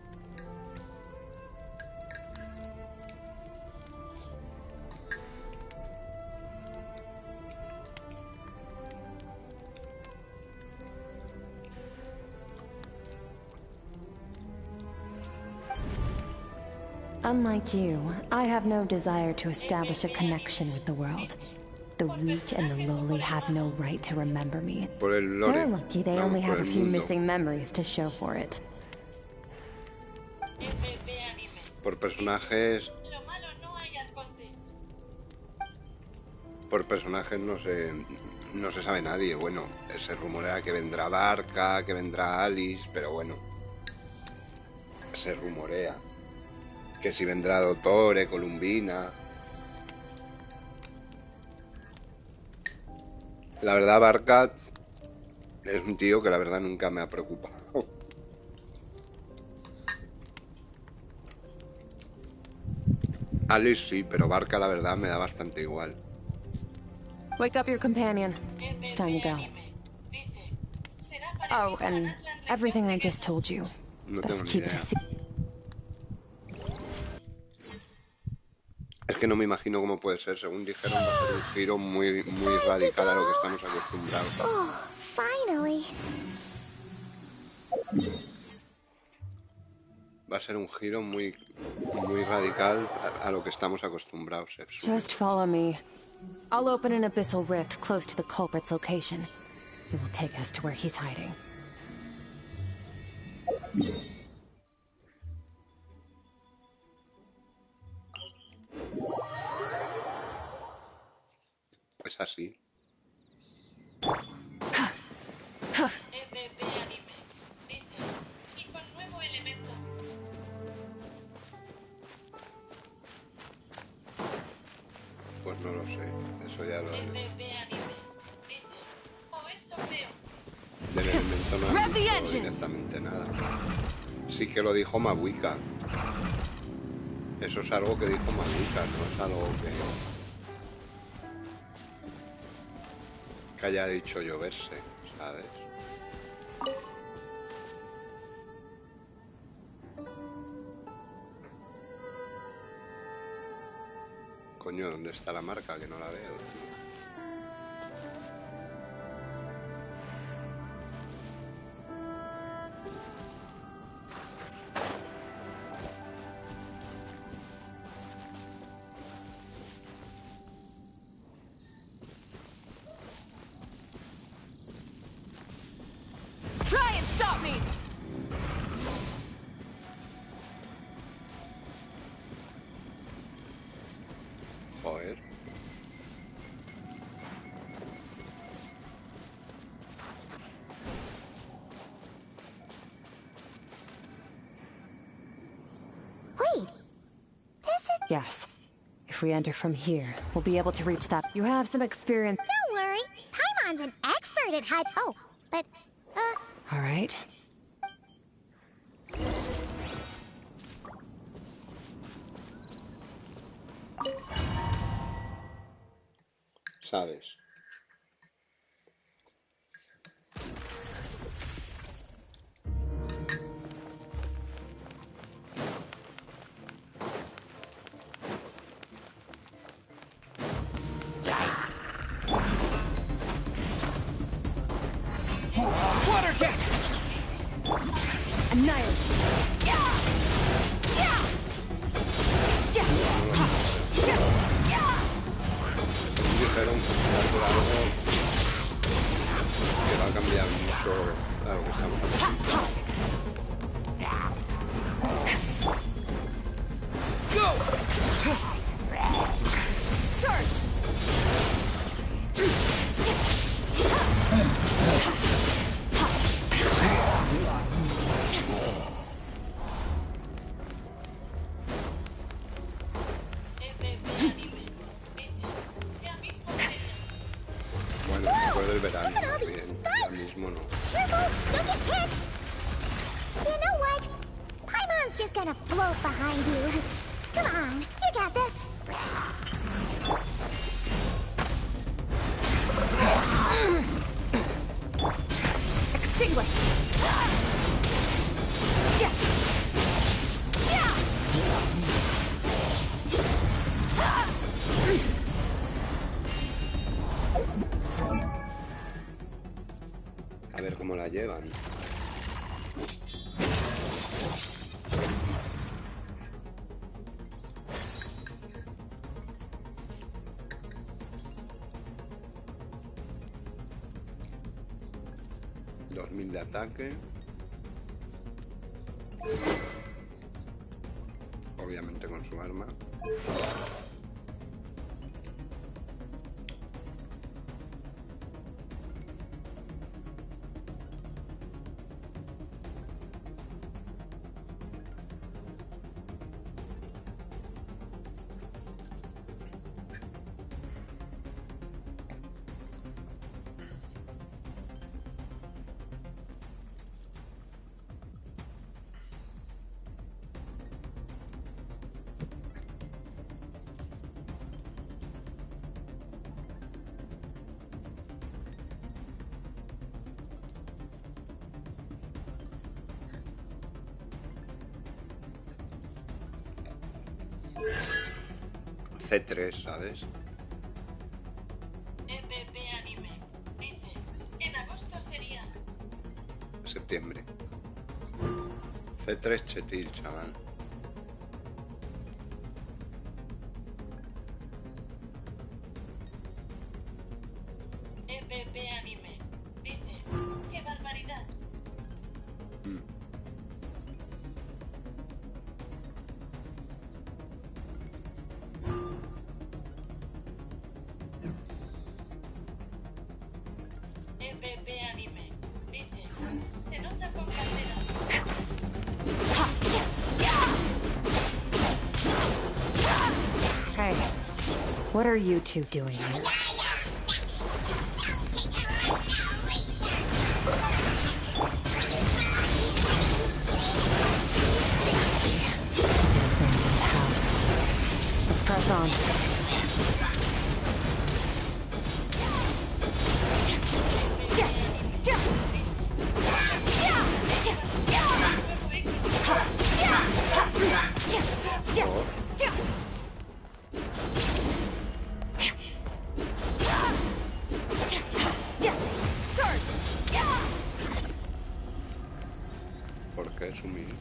Unlike you, I have no desire to establish a connection with the world. The weak and the lowly have no right to remember me. Por el lore. They're lucky they only have a few mundo. missing memories to show for it. Por personajes... Por personajes no se sabe nadie. Bueno, se rumorea que vendrá Barca, que vendrá Alice, pero bueno. Se rumorea. Que si vendrá Dottore, Columbina... La verdad, Barca es un tío que la verdad nunca me ha preocupado. Alice sí, pero Barca la verdad me da bastante igual. Wake up your companion. It's time to go. Oh, and everything I just told you. No Best tengo ni keep it a idea. secret. Es que no me imagino cómo puede ser. Según dijeron, va a ser un giro muy radical a lo que estamos acostumbrados. Oh, finally. Va a ser un giro muy radical a lo que estamos acostumbrados. Just follow me. I'll open an abyssal rift close to the culprit's location. It will take us to where he's hiding. Es así. Pues no lo sé. Eso ya lo... Del elemento no han dicho directamente nada. Sí que lo dijo Mabuika. Eso es algo que dijo Mabuika, no es algo que haya dicho lloverse, ¿sabes? Coño, ¿dónde está la marca? Que no la veo, tío. Try and stop me! Joder. Wait. Yes. If we enter from here, we'll be able to reach that. You have some experience. Don't worry. Paimon's an expert at hide. Oh, but, All right. ¿Sabes? Water jet! Annihilate! Dijeron por algo que va a cambiar mucho a lo que estamos acostumbrados. Go! Surge! Bueno, después del verano, bien, ya mismo no. careful! Don't get hit! You know what? Paimon's just gonna float behind you. Come on, you got this. Extinguished. A ver cómo la llevan. De ataque, obviamente con su arma. C3, ¿sabes? EPP Anime dice, en agosto sería... Septiembre. C3 Chetilla, chaval. EPP Anime dice, ¡qué barbaridad! EPP Anime dice, se nota con cartera. Hey, what are you two doing here? Abandoned house. Let's press on. ¿Por qué es humilde?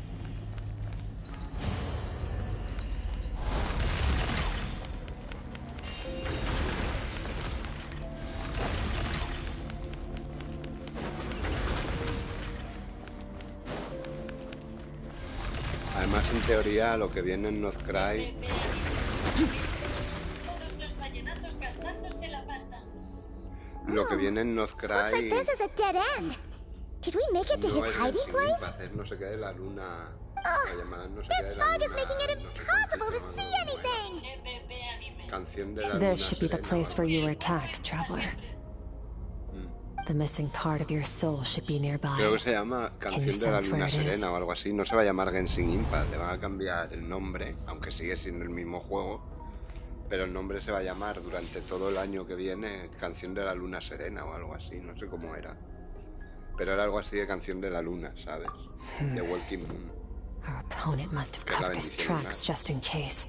Además, en teoría, lo que viene en Northcry... Todos los vallenatos gastándose la pasta. Lo que viene en Northcry... Looks like this is a dead end. Did we make it to No his es hiding Genshin place? Impact, es no sé qué de la luna... La llamarán no sé qué de This la fog is luna... making it no sé impossible qué to se see llama, anything. Canción de la luna This should be the serena. place where you were attacked, traveler. The missing part of your soul should be nearby. Creo que se llama Can you Canción de la sense where Luna it is? Serena o algo así. No se va a llamar Genshin Impact, le van a cambiar el nombre, aunque sigue siendo el mismo juego. Pero el nombre se va a llamar durante todo el año que viene Canción de la Luna Serena o algo así. No sé cómo era. Pero era algo así de Canción de la Luna, ¿sabes? De Walking Moon. Our opponent must have Que es la covered his bendición tracks just in case.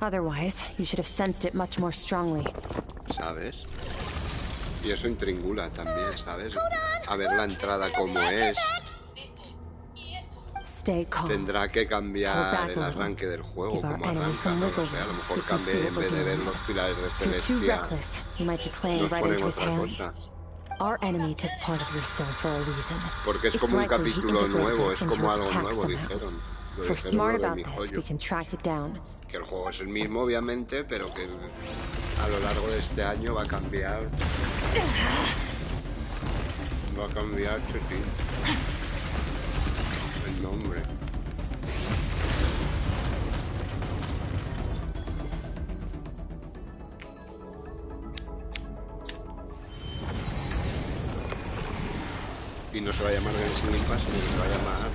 Otherwise, you should have sensed it much more strongly. ¿Sabes? Y eso intringula también, ¿sabes? A ver la entrada como es. Stay calm. Tendrá que cambiar Hold back el a little. arranque del juego, Give our como enemy arranca, some no wiggle lo sé, a lo room so mejor we can see cambie, what en we're vez de ver doing. los pilares de If you're too Celestia, reckless, you might be playing nos right ponen into his otra hands. cosa. Our enemy took part of your soul for a reason. Porque es It's como un likely he capítulo integrated nuevo, it es into como his algo attack nuevo, somehow. dijeron. Lo If we're dijeron smart lo de about mi this, joyo. we can track it down. Que el juego es el mismo, obviamente, pero que a lo largo de este año va a cambiar. Va a cambiar Chetilla. El nombre. Y no se va a llamar Genshin Impact, sino que se va a llamar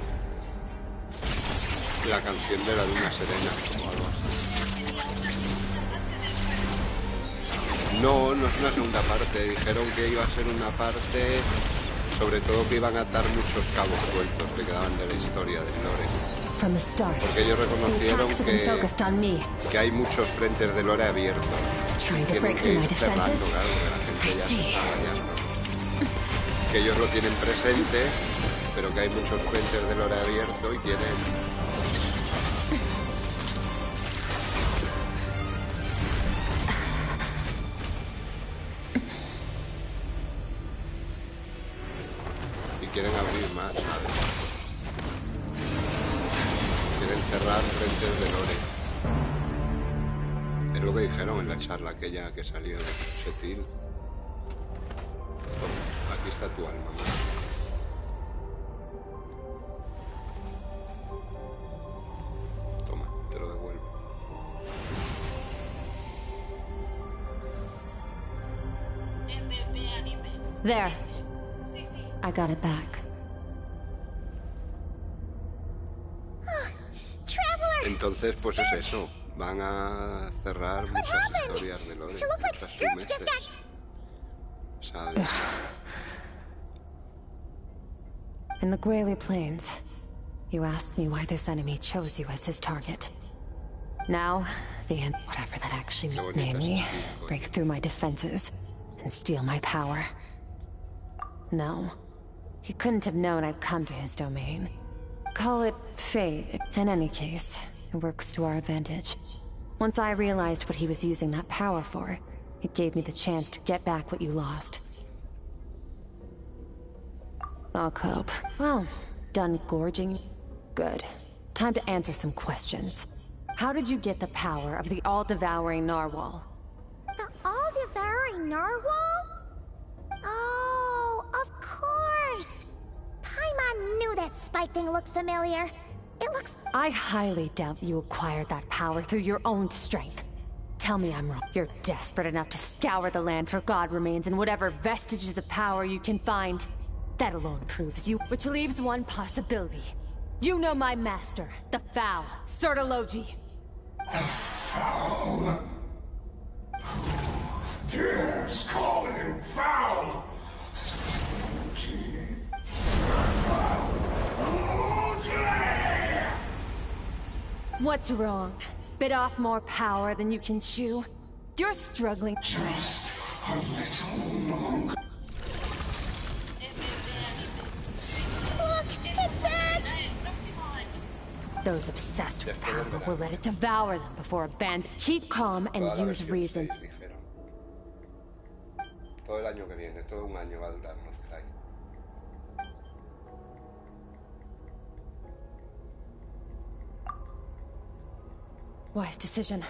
La Canción de la Luna Serena o algo así. No, no es una segunda parte. Dijeron que iba a ser una parte, sobre todo que iban a atar muchos cabos sueltos que quedaban de la historia del lore. Porque ellos reconocieron que hay muchos frentes de lore abiertos. Tienen que ir cerrando, claro, que la gente ya se está rayando. Que ellos lo tienen presente, pero que hay muchos frentes de lore abierto y quieren... quieren abrir más, ¿sabes? Quieren cerrar frentes de lore. Es lo que dijeron en la charla aquella que salió de Chetilla. Aquí está tu alma, ¿no? Toma, te lo devuelvo. There. I got it back. Entonces, pues es eso. Van a cerrar muchas historias de lore, muchas sumeces. ¿Sabes? In the Guili Plains, you asked me why this enemy chose you as his target. Now, the end, whatever that actually made me, break through my defenses and steal my power. No. He couldn't have known I'd come to his domain. Call it fate. In any case, it works to our advantage. Once I realized what he was using that power for, it gave me the chance to get back what you lost. I'll cope. Well, done gorging? Good. Time to answer some questions. How did you get the power of the all-devouring narwhal? The all-devouring narwhal? Oh, of course! Paimon knew that spike thing looked familiar. It looks... I highly doubt you acquired that power through your own strength. Tell me I'm wrong. You're desperate enough to scour the land for god remains and whatever vestiges of power you can find. That alone proves you, which leaves one possibility. You know my master, the Foul, Sertologi. The Foul? Who dares call him Foul? What's wrong? Bit off more power than you can chew? You're struggling. Just a little longer. Look, it's back! Those obsessed with power will let it devour them before abandon. Keep calm and use reason. Todo el año que viene, todo un año va a durar, no creáis. Wise decision.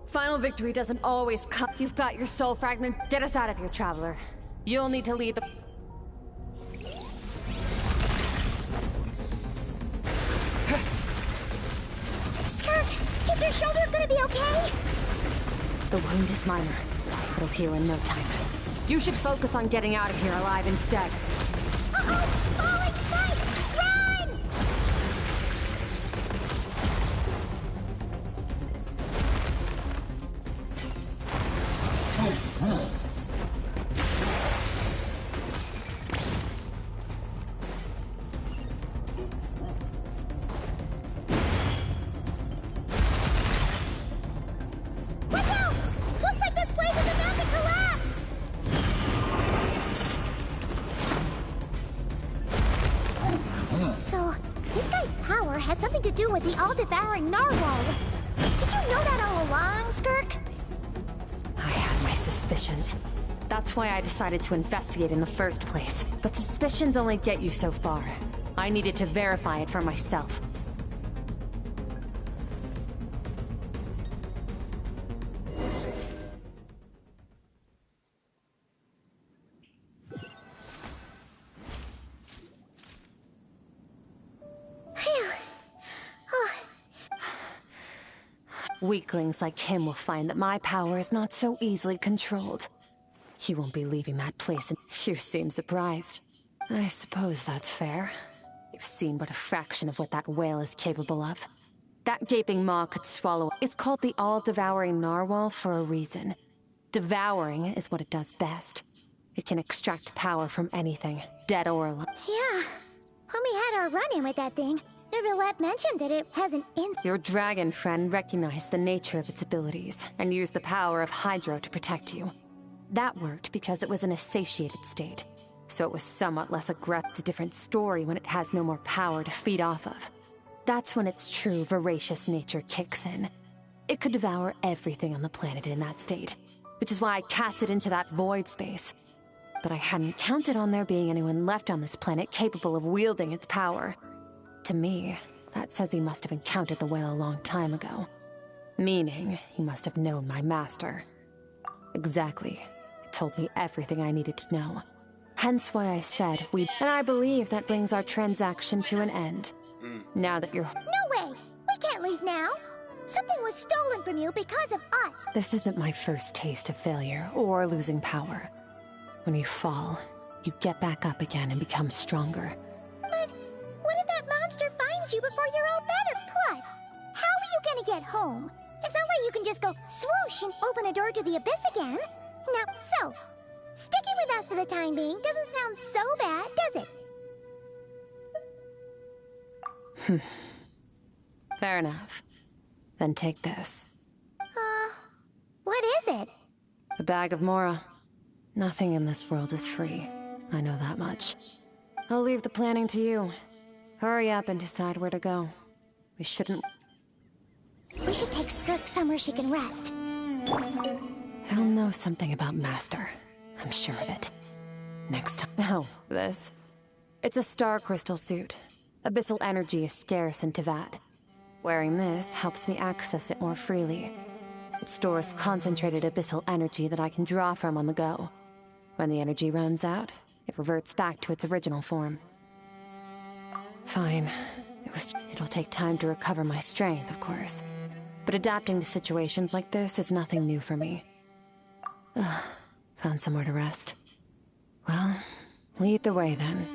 Final victory doesn't always come. You've got your soul fragment. Get us out of here, traveler. You'll need to lead the... Skirk, is your shoulder gonna be okay? The wound is minor. It'll heal in no time. You should focus on getting out of here alive instead. Uh-oh! Falling spikes! Run! Watch out! Looks like this place is about to collapse! So, this guy's power has something to do with the all-devouring narwhal. Did you know that all along, Skirk? I had my suspicions. That's why I decided to investigate in the first place. But suspicions only get you so far. I needed to verify it for myself. Weaklings like him will find that my power is not so easily controlled. He won't be leaving that place, and you seem surprised. I suppose that's fair. You've seen but a fraction of what that whale is capable of. That gaping maw could swallow. It's called the all-devouring narwhal for a reason. Devouring is what it does best. It can extract power from anything, dead or alive. Yeah. When we had our run-in with that thing, Neuvillette mentioned that it has an Your dragon friend recognized the nature of its abilities and used the power of Hydro to protect you. That worked because it was in a satiated state, so it was somewhat less aggressive. It's a different story when it has no more power to feed off of. That's when its true voracious nature kicks in. It could devour everything on the planet in that state, which is why I cast it into that void space. But I hadn't counted on there being anyone left on this planet capable of wielding its power. To me, that says he must have encountered the whale a long time ago. Meaning, he must have known my master. Exactly. It told me everything I needed to know. Hence why I said we... And I believe that brings our transaction to an end. Now that you're... No way! We can't leave now! Something was stolen from you because of us! This isn't my first taste of failure or losing power. When you fall, you get back up again and become stronger. But what if that monster finds you before you're all better? Plus, how are you gonna get home? It's not like you can just go swoosh and open a door to the abyss again. Now, so, sticking with us for the time being doesn't sound so bad, does it? Fair enough. Then take this. What is it? A bag of Mora. Nothing in this world is free. I know that much. I'll leave the planning to you. Hurry up and decide where to go. We shouldn't... We should take Skirk somewhere she can rest. He'll know something about Master. I'm sure of it. Next time... Oh, this. It's a star crystal suit. Abyssal energy is scarce in Tivat. Wearing this helps me access it more freely. It stores concentrated abyssal energy that I can draw from on the go. When the energy runs out, it reverts back to its original form. Fine. It'll take time to recover my strength, of course. But adapting to situations like this is nothing new for me. Found somewhere to rest. Well, lead the way then.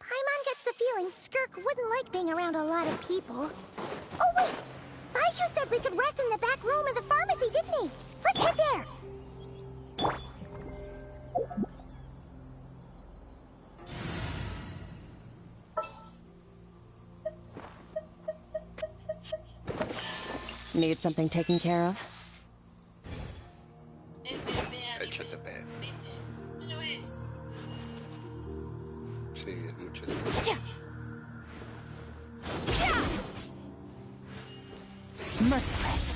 Paimon gets the feeling Skirk wouldn't like being around a lot of people. Oh wait! Baizhu said we could rest in the back room of the pharmacy, didn't he? Let's head there! Need something taken care of? Échate pe. Sí, es mucho. Merciless.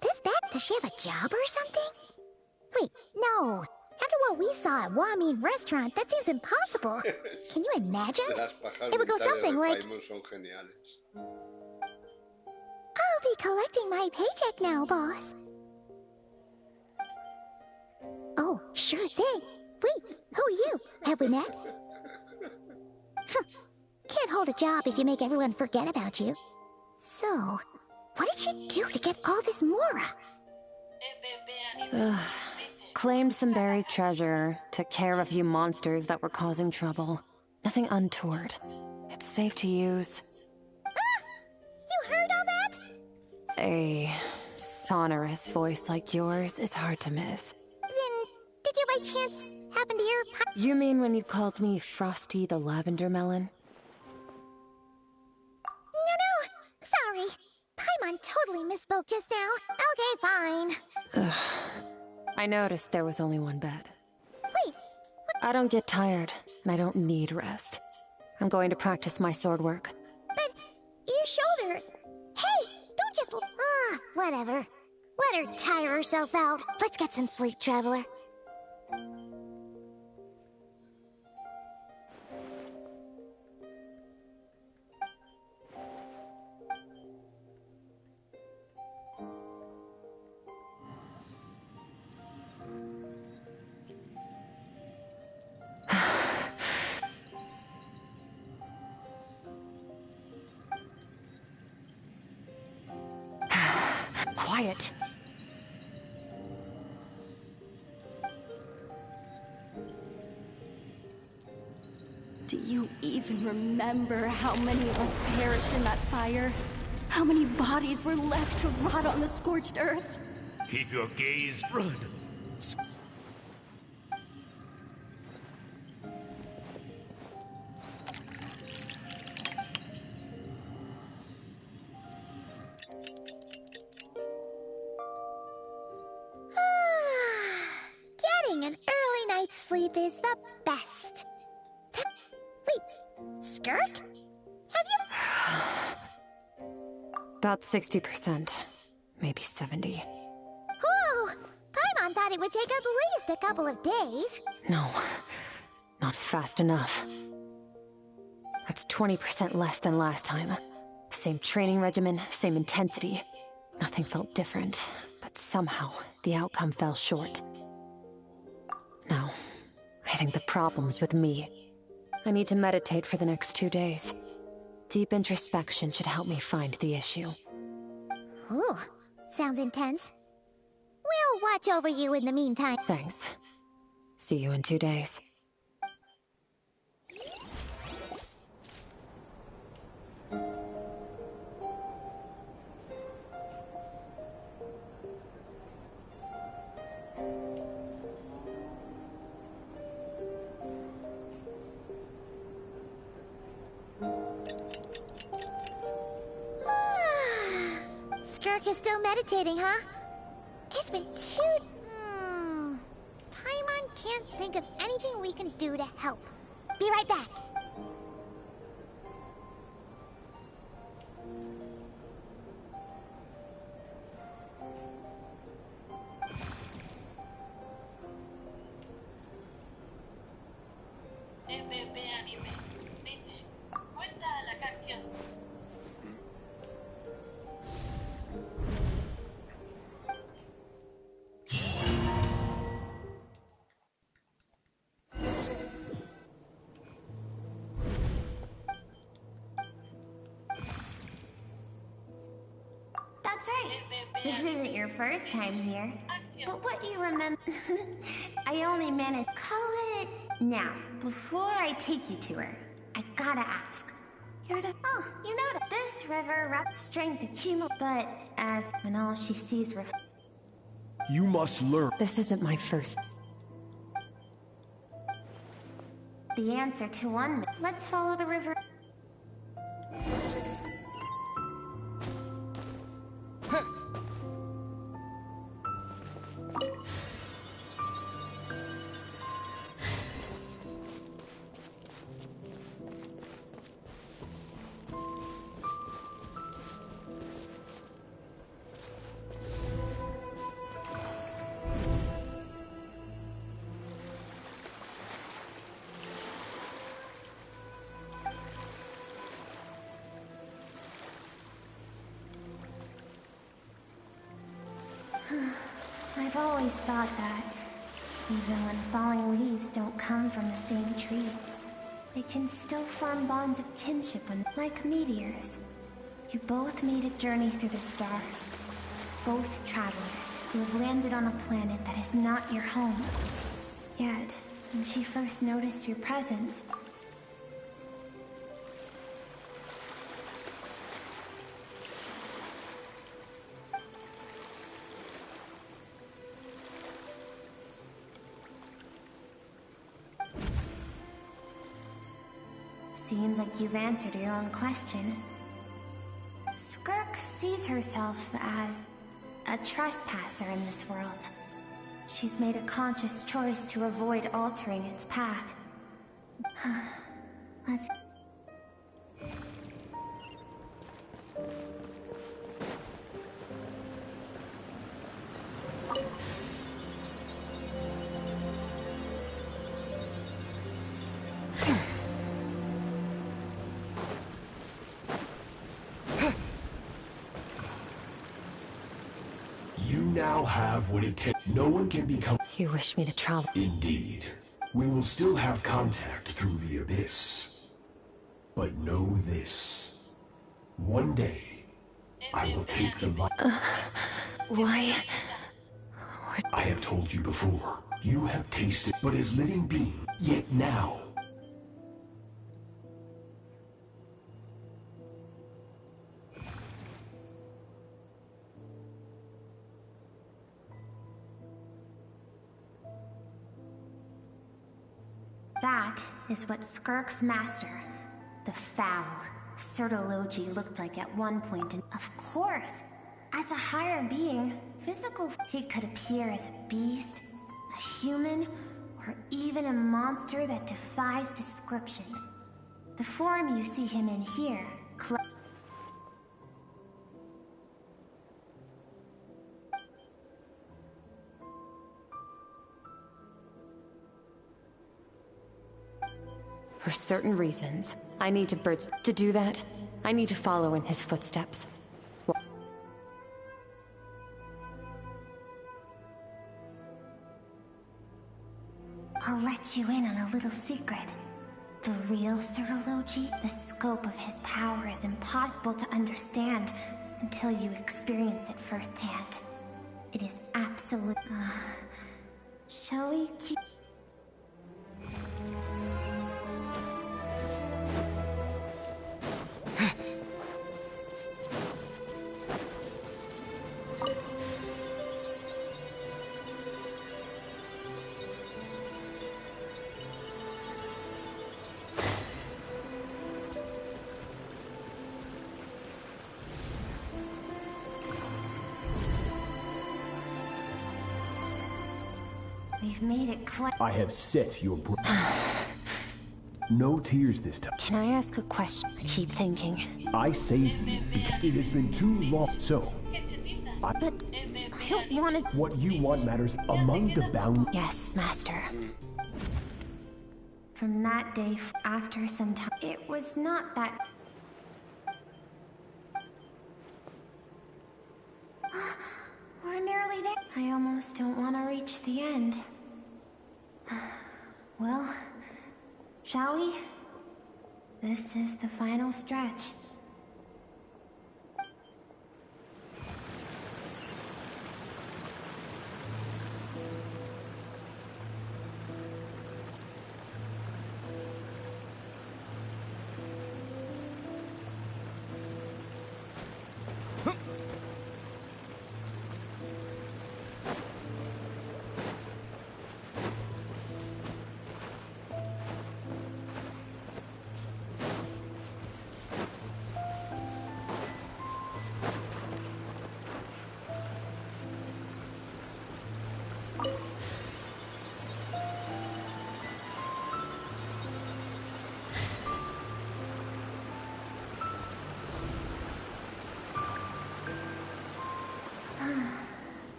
This bag, does she have a job or something? Wait, no. After what we saw at Wamin Restaurant, that seems impossible. Can you imagine? It would go something like... I'll be collecting my paycheck now, boss. Oh, sure thing. Wait, who are you? Have we met? Can't hold a job if you make everyone forget about you. So, what did she do to get all this Mora? Claimed some buried treasure, took care of a few monsters that were causing trouble. Nothing untoward. It's safe to use. You heard all that? A sonorous voice like yours is hard to miss. Then, did you by chance happened to your You mean when you called me Frosty the Lavender Melon? No, sorry. Paimon totally misspoke just now. Okay, fine. Ugh. I noticed there was only one bed. Wait. I don't get tired, and I don't need rest. I'm going to practice my sword work. But your shoulder... Hey, don't just... whatever. Let her tire herself out. Let's get some sleep, Traveler. Quiet. Do you even remember how many of us perished in that fire? How many bodies were left to rot on the scorched earth? Keep your gaze. Run! Getting an early night's sleep is the best. Wait, Skirk? Have you... About 60%. Maybe 70. Whew! Paimon thought it would take at least a couple of days. No. Not fast enough. That's 20% less than last time. Same training regimen, same intensity. Nothing felt different, but somehow the outcome fell short. No, I think the problem's with me. I need to meditate for the next 2 days. Deep introspection should help me find the issue. Ooh, sounds intense. We'll watch over you in the meantime. Thanks. See you in 2 days. Skirk is still meditating, huh? It's been Paimon can't think of anything we can do to help. Be right back. Anime. Dice, cuenta la canción. That's right. This isn't your first time here. But what you remember... I only managed... Call it... Now, before I take you to her, I gotta ask. You're the... Oh, you know that this river strength accumulates, but as when all she sees You must learn. This isn't my first... the answer to one... Let's follow the river. I've always thought that, even when falling leaves don't come from the same tree, they can still form bonds of kinship when, like meteors. You both made a journey through the stars. Both travelers who have landed on a planet that is not your home. Yet, when she first noticed your presence, Seems like you've answered your own question. Skirk sees herself as a trespasser in this world. She's made a conscious choice to avoid altering its path. Let's... You now have what it takes. No one can become... You wish me to travel? Indeed. We will still have contact through the abyss. But know this. One day, I will take the light. Why? I have told you before. You have tasted, but as living being, yet now. That is what Skirk's master, the foul Chetilla, looked like at one point. And of course, as a higher being, physical, he could appear as a beast, a human, or even a monster that defies description. The form you see him in here, For certain reasons, I need to bridge. To do that, I need to follow in his footsteps. I'll let you in on a little secret. The real Chetilla, the scope of his power is impossible to understand until you experience it firsthand. It is absolute. Shall we keep... We've made it clear. I have set your No tears this time. Can I ask a question? I keep thinking. I saved you because it has been too long. So, But I don't want to... What you want matters among the bound... Yes, Master. From that day, after some time, it was not that... We're nearly there. I almost don't want to reach the end. Well, shall we? This is the final stretch.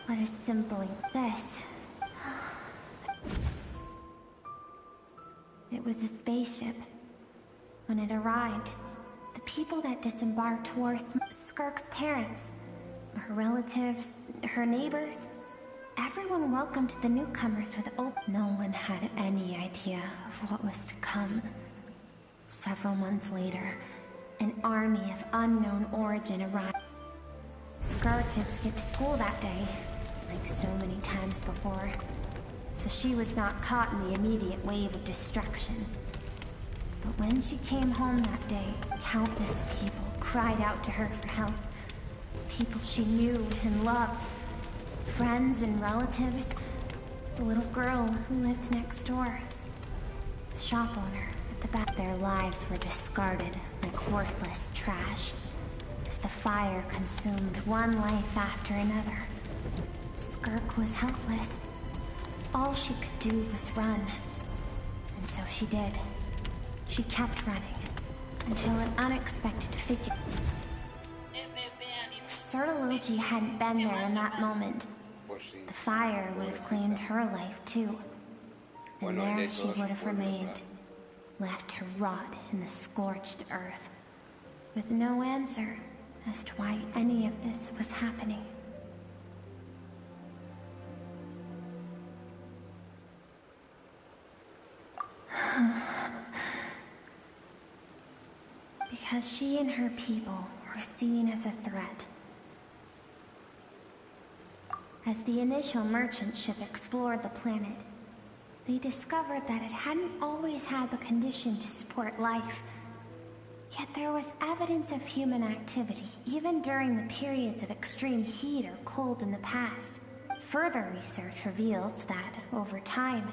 What a simple this. It was a spaceship. When it arrived, the people that disembarked were Skirk's parents, her relatives, her neighbors. Everyone welcomed the newcomers with open. No one had any idea of what was to come. Several months later, an army of unknown origin arrived. Skirk had skipped school that day, like so many times before, so she was not caught in the immediate wave of destruction. But when she came home that day, countless people cried out to her for help. People she knew and loved. Friends and relatives. The little girl who lived next door. The shop owner, the Their lives were discarded like worthless trash, as the fire consumed one life after another. Skirk was helpless. All she could do was run. And so she did. She kept running, until an unexpected figure... If Chetilla hadn't been there in that moment, the fire would have claimed her life too. And there she would have remained, left to rot in the scorched earth, with no answer as to why any of this was happening. Because she and her people were seen as a threat. As the initial merchant ship explored the planet, they discovered that it hadn't always had the condition to support life. Yet there was evidence of human activity, even during the periods of extreme heat or cold in the past. Further research revealed that, over time,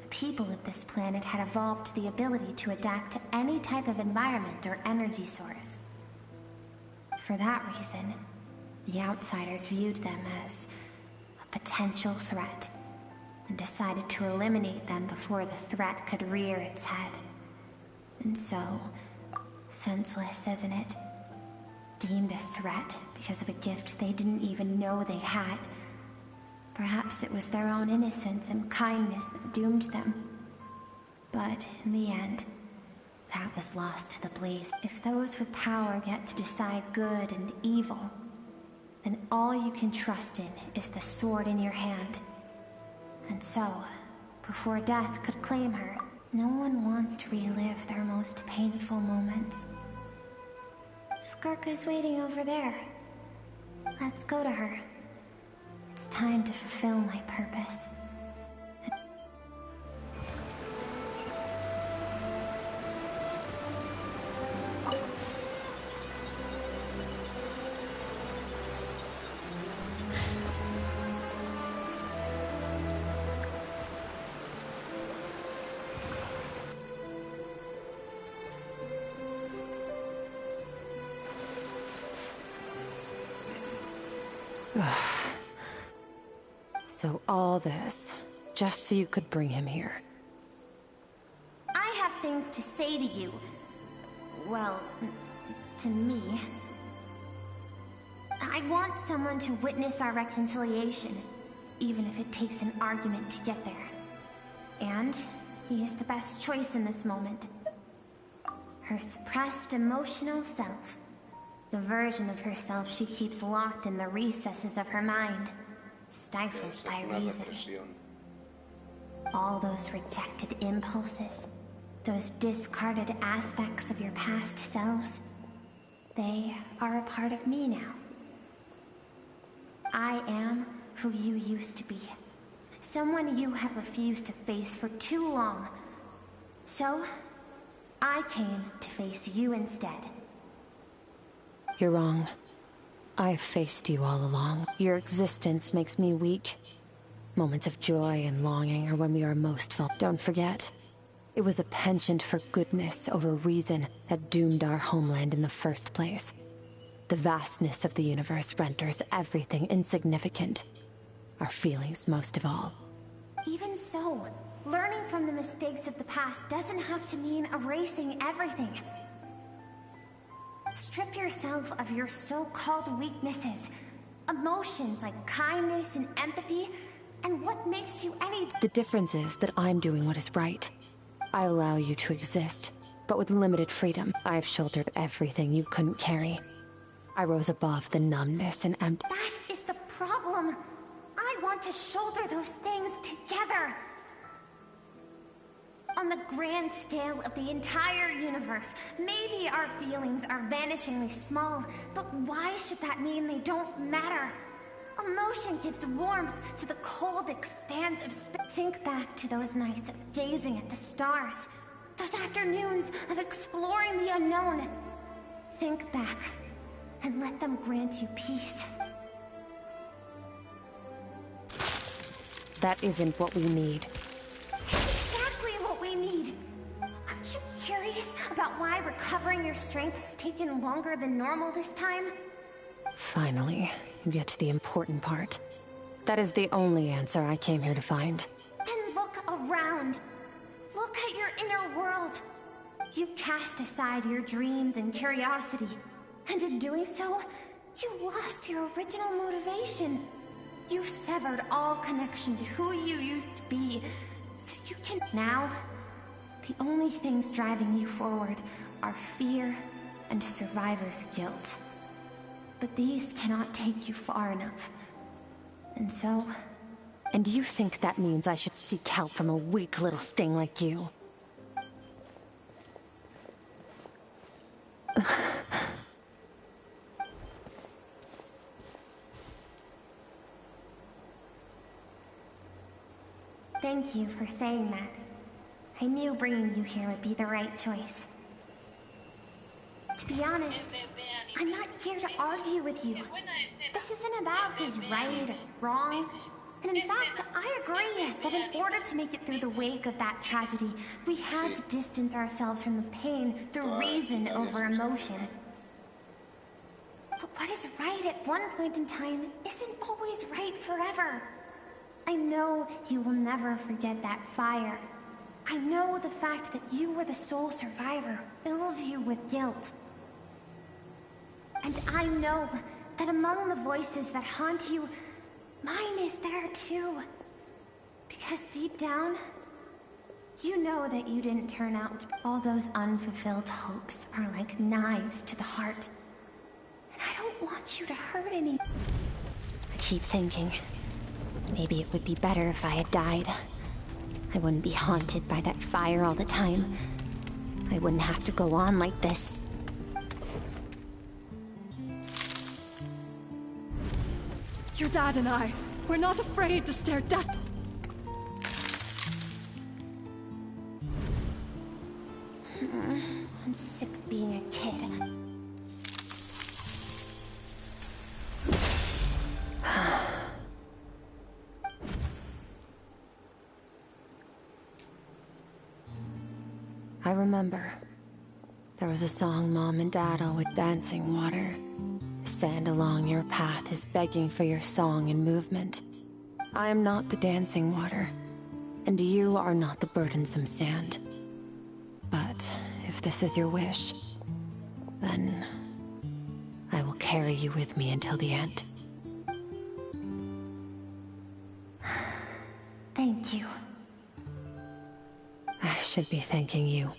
the people of this planet had evolved the ability to adapt to any type of environment or energy source. For that reason, the outsiders viewed them as a potential threat, and decided to eliminate them before the threat could rear its head. And so, senseless, isn't it? Deemed a threat because of a gift they didn't even know they had. Perhaps it was their own innocence and kindness that doomed them. But in the end, that was lost to the blaze. If those with power get to decide good and evil, then all you can trust in is the sword in your hand. And so, before death could claim her, no one wants to relive their most painful moments. Skirk is waiting over there. Let's go to her. It's time to fulfill my purpose. So all this, just so you could bring him here. I have things to say to you. Well, to me. I want someone to witness our reconciliation, even if it takes an argument to get there. And he is the best choice in this moment. Her suppressed emotional self. The version of herself she keeps locked in the recesses of her mind, stifled by reason. All those rejected impulses, those discarded aspects of your past selves, they are a part of me now. I am who you used to be. Someone you have refused to face for too long. So, I came to face you instead. You're wrong. I've faced you all along. Your existence makes me weak. Moments of joy and longing are when we are most felt. Don't forget, it was a penchant for goodness over reason that doomed our homeland in the first place. The vastness of the universe renders everything insignificant. Our feelings most of all. Even so, learning from the mistakes of the past doesn't have to mean erasing everything. Strip yourself of your so-called weaknesses, emotions like kindness and empathy, and what makes you any... The difference is that I'm doing what is right. I allow you to exist, but with limited freedom. I've shouldered everything you couldn't carry. I rose above the numbness and empty... That is the problem. I want to shoulder those things together. On the grand scale of the entire universe, maybe our feelings are vanishingly small, but why should that mean they don't matter? Emotion gives warmth to the cold expanse of space. Think back to those nights of gazing at the stars, those afternoons of exploring the unknown. Think back, and let them grant you peace. That isn't what we need. Exactly what we need. Aren't you why recovering your strength has taken longer than normal this time? Finally, you get to the important part. That is the only answer I came here to find. Then look around. Look at your inner world. You cast aside your dreams and curiosity, and in doing so, you lost your original motivation. You severed all connection to who you used to be, so you can... Now, the only things driving you forward are fear and survivor's guilt. But these cannot take you far enough. And so... And you think that means I should seek help from a weak little thing like you? Thank you for saying that. I knew bringing you here would be the right choice. To be honest, I'm not here to argue with you. This isn't about who's right or wrong. And in fact, I agree that in order to make it through the wake of that tragedy, we had to distance ourselves from the pain through reason over emotion. But what is right at one point in time isn't always right forever. I know you will never forget that fire. I know the fact that you were the sole survivor fills you with guilt. And I know that among the voices that haunt you, mine is there too. Because deep down, you know that you didn't turn out to be. All those unfulfilled hopes are like knives to the heart. And I don't want you to hurt any. I keep thinking, maybe it would be better if I had died. I wouldn't be haunted by that fire all the time. I wouldn't have to go on like this. Your dad and I, we're not afraid to stare death. I'm sick of being a kid. I remember. There was a song Mom and Dad always dancing water. The sand along your path is begging for your song and movement. I am not the dancing water, and you are not the burdensome sand. But if this is your wish, then I will carry you with me until the end. Thank you. I should be thanking you.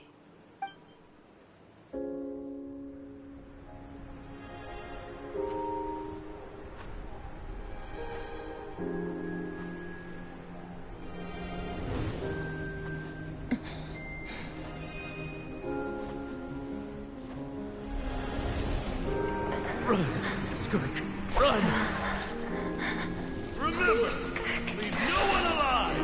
Run, Skirk, run! Remember, leave no one alive!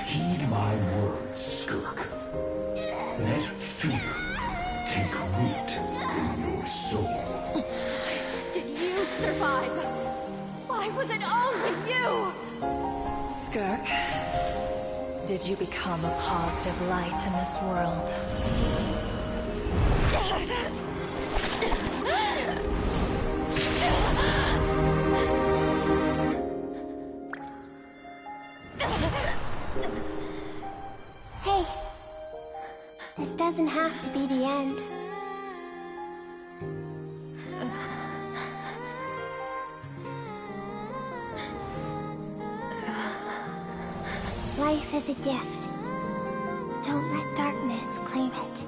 Heed my words, Skirk. Let fear take root in your soul. Did you survive? Why was it only you? Skirk, did you become a positive light in this world? Hey, this doesn't have to be the end. Life is a gift. Don't let darkness claim it.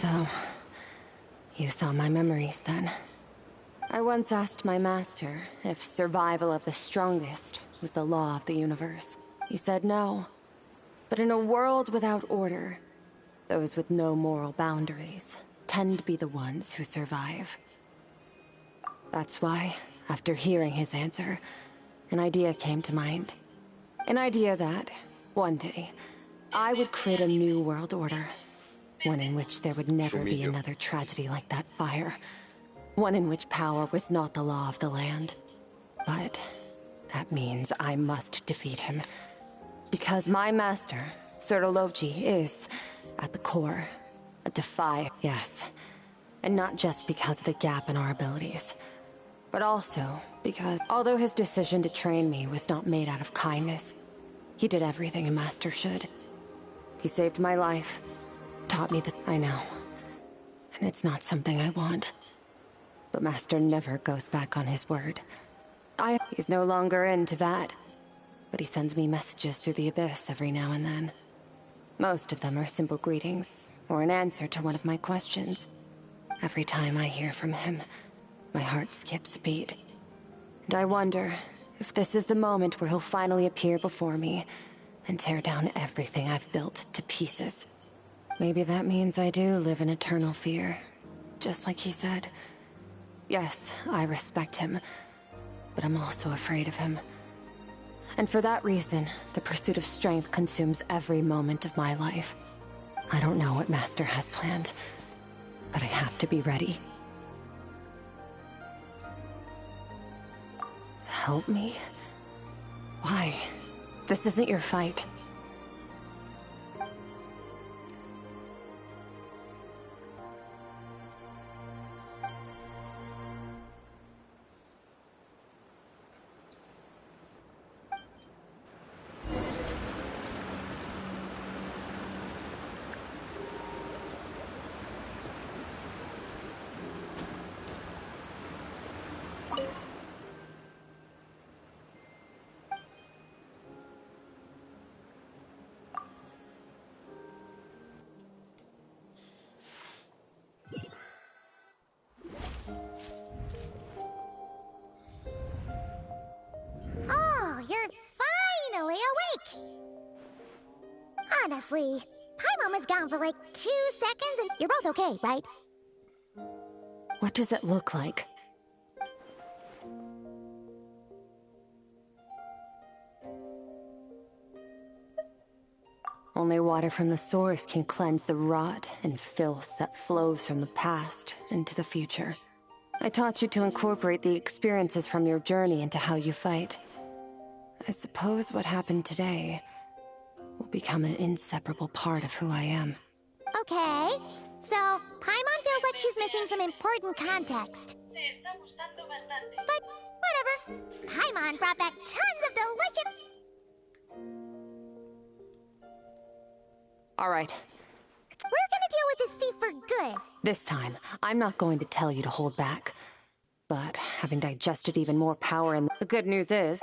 So, you saw my memories then. I once asked my master if survival of the strongest was the law of the universe. He said no. But in a world without order, those with no moral boundaries tend to be the ones who survive. That's why, after hearing his answer, an idea came to mind. An idea that, one day, I would create a new world order. One in which there would never be another tragedy like that fire. One in which power was not the law of the land. But that means I must defeat him. Because my master, Sertologi, is, at the core, a defier, yes. And not just because of the gap in our abilities, but also because, although his decision to train me was not made out of kindness, he did everything a master should. He saved my life, taught me that I know. And it's not something I want. But Master never goes back on his word. He's no longer into that. But he sends me messages through the abyss every now and then. Most of them are simple greetings, or an answer to one of my questions. Every time I hear from him, my heart skips a beat. And I wonder if this is the moment where he'll finally appear before me and tear down everything I've built to pieces. Maybe that means I do live in eternal fear, just like he said. Yes, I respect him, but I'm also afraid of him. And for that reason, the pursuit of strength consumes every moment of my life. I don't know what Master has planned, but I have to be ready. Help me? Why? This isn't your fight. Honestly, Paimon was gone for like 2 seconds and you're both okay, right? What does it look like? Only water from the source can cleanse the rot and filth that flows from the past into the future. I taught you to incorporate the experiences from your journey into how you fight. I suppose what happened today will become an inseparable part of who I am. Okay, so Paimon feels like she's missing some important context. But whatever. Paimon brought back tons of delicious... Alright. We're gonna deal with this thief for good. This time, I'm not going to tell you to hold back. But having digested even more power and the good news is...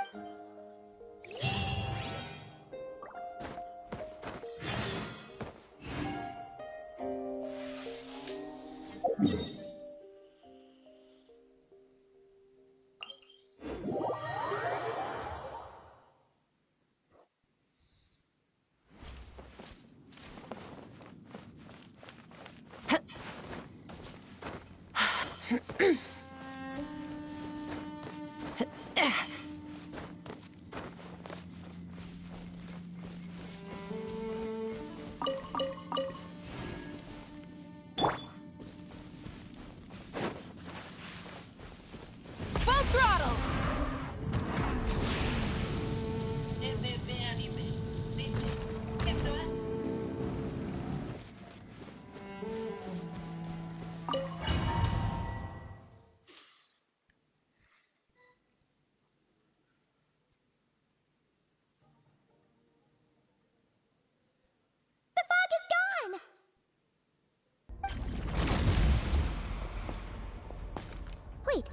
Wait,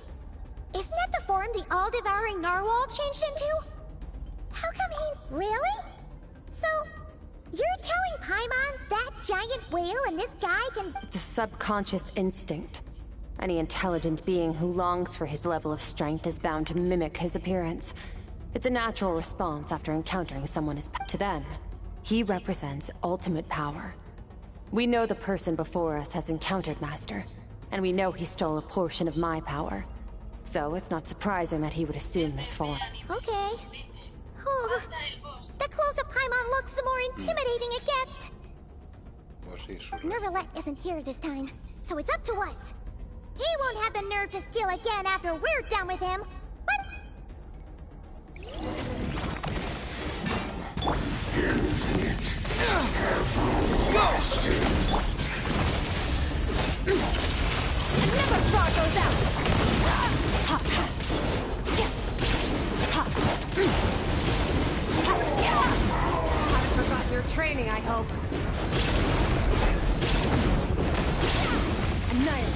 isn't that the form the all-devouring narwhal changed into? How come he... Really? So, You're telling Paimon that giant whale and this guy can... It's a subconscious instinct. Any intelligent being who longs for his level of strength is bound to mimic his appearance. It's a natural response after encountering someone as... To them, he represents ultimate power. We know the person before us has encountered Master, and we know he stole a portion of my power. So it's not surprising that he would assume this form. Okay. Oh, the closer Paimon looks, the more intimidating it gets. Nervalette isn't here this time, so it's up to us. He won't have the nerve to steal again after we're done with him. But... Go! And never star goes out! Haven't forgotten your training, I hope. Annihilate.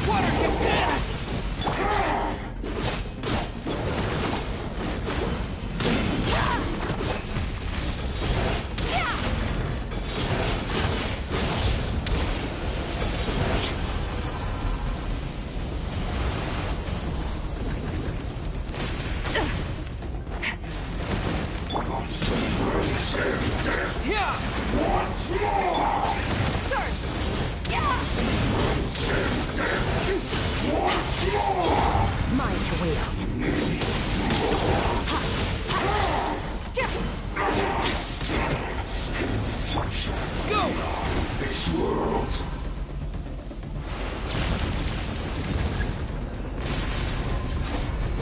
Water tip! Mine to wield. Go! This world.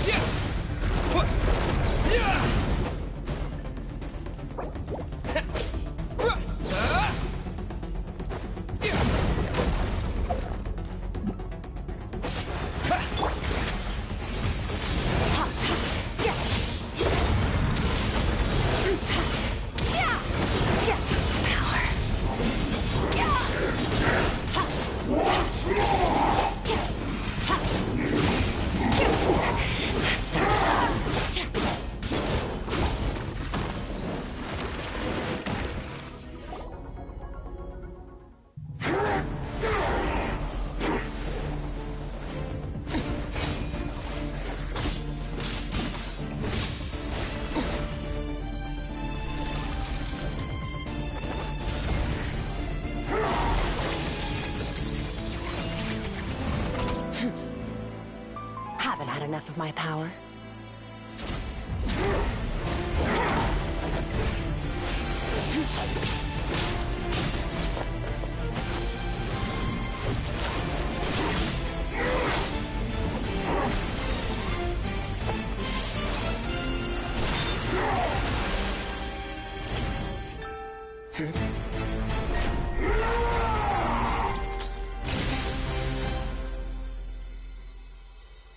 Yeah! What? Yeah! Haven't had enough of my power.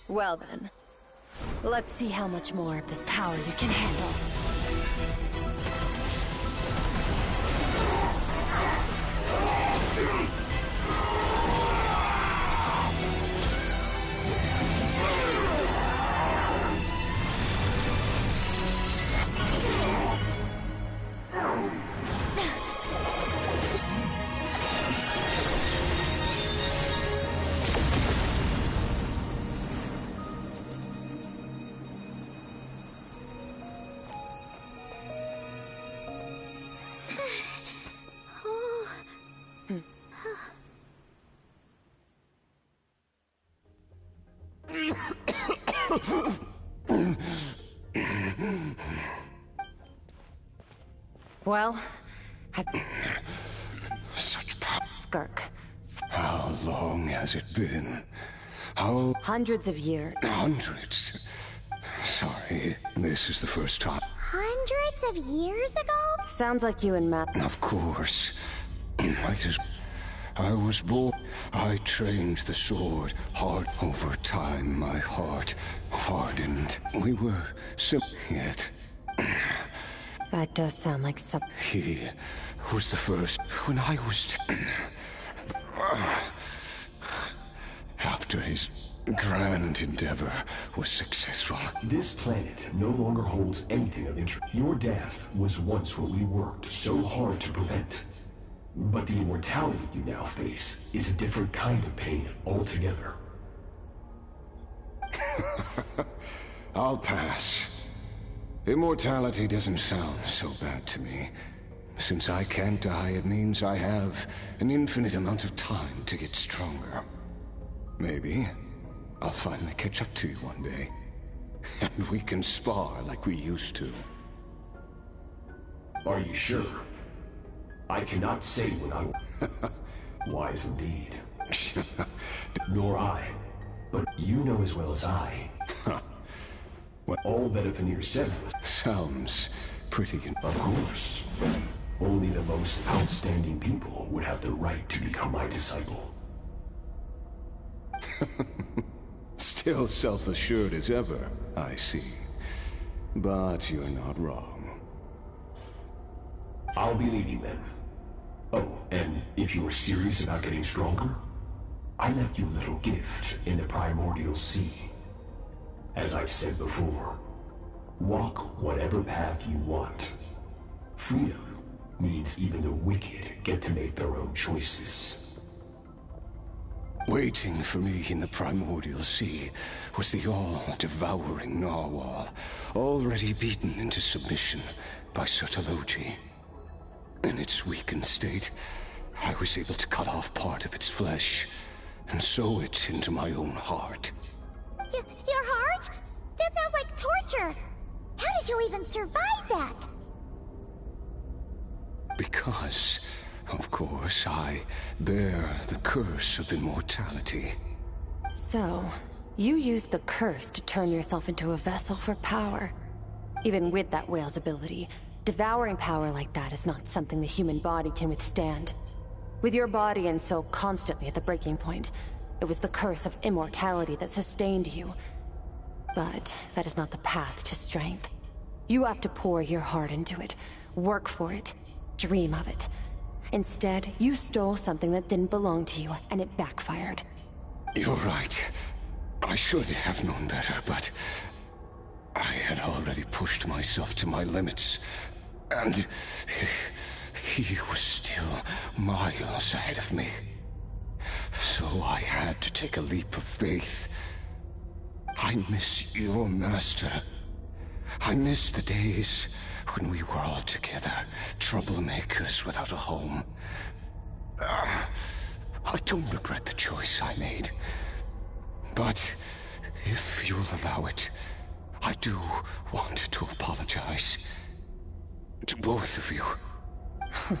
Well then, let's see how much more of this power you can handle. Well, I've... Such power. Skirk. How long has it been? How... Hundreds of years. Hundreds? Sorry, this is the first time. Hundreds of years ago? Sounds like you and Matt. Of course. I was born. I trained the sword hard. Over time, my heart hardened. We were yet. That does sound like some... He was the first. When I was... after his grand endeavor was successful. This planet no longer holds anything of interest. Your death was once what we worked so hard to prevent. But the immortality you now face is a different kind of pain altogether. I'll pass. Immortality doesn't sound so bad to me. Since I can't die, it means I have an infinite amount of time to get stronger. Maybe I'll finally catch up to you one day. And we can spar like we used to. Are you sure? I cannot say when I... Wise indeed. Nor I. But you know as well as I. What? All that a Veneer said was... Sounds pretty... Of course. Only the most outstanding people would have the right to become my disciple. Still self-assured as ever, I see. But you're not wrong. I'll be leaving then. Oh, and if you are serious about getting stronger, I left you a little gift in the Primordial Sea. As I've said before, walk whatever path you want. Freedom means even the wicked get to make their own choices. Waiting for me in the Primordial Sea was the all-devouring narwhal, already beaten into submission by Chetilla. In its weakened state, I was able to cut off part of its flesh and sew it into my own heart. Your heart? That sounds like torture! How did you even survive that? Because, of course, I bear the curse of immortality. So, you used the curse to turn yourself into a vessel for power. Even with that whale's ability, devouring power like that is not something the human body can withstand. With your body and soul constantly at the breaking point, it was the curse of immortality that sustained you. But that is not the path to strength. You have to pour your heart into it, work for it, dream of it. Instead, you stole something that didn't belong to you, and it backfired. You're right. I should have known better, but I had already pushed myself to my limits, and he was still miles ahead of me. So I had to take a leap of faith. I miss your master. I miss the days when we were all together, troublemakers without a home. I don't regret the choice I made. But if you'll allow it, I do want to apologize. To both of you.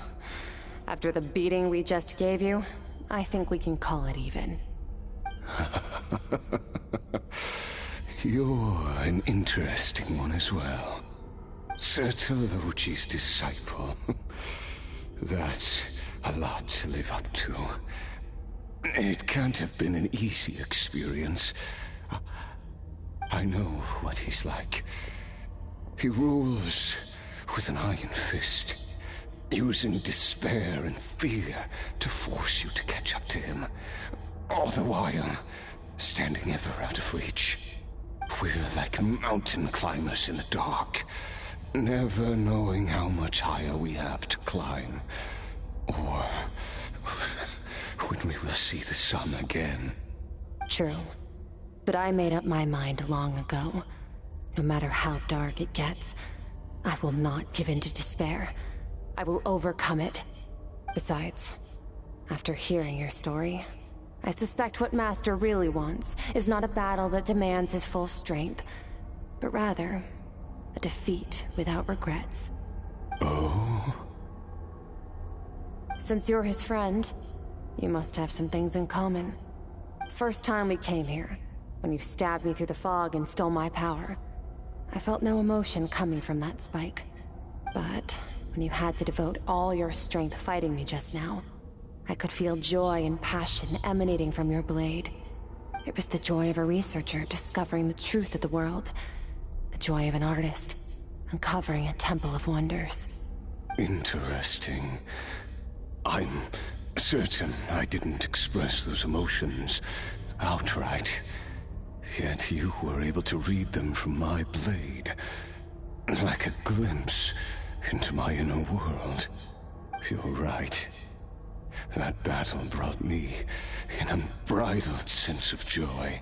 After the beating we just gave you, I think we can call it even. You're an interesting one as well. Chettilla's disciple. That's a lot to live up to. It can't have been an easy experience. I know what he's like. He rules with an iron fist, using despair and fear to force you to catch up to him, all the while standing ever out of reach. We're like mountain climbers in the dark, never knowing how much higher we have to climb, or when we will see the sun again. True. But I made up my mind long ago. No matter how dark it gets, I will not give in to despair. I will overcome it. Besides, after hearing your story, I suspect what Master really wants is not a battle that demands his full strength, but rather a defeat without regrets. Oh? Since you're his friend, you must have some things in common. First time we came here, when you stabbed me through the fog and stole my power, I felt no emotion coming from that spike. But when you had to devote all your strength fighting me just now, I could feel joy and passion emanating from your blade. It was the joy of a researcher discovering the truth of the world, the joy of an artist uncovering a temple of wonders. Interesting. I'm certain I didn't express those emotions outright. Yet you were able to read them from my blade, like a glimpse into my inner world. You're right. That battle brought me an unbridled sense of joy,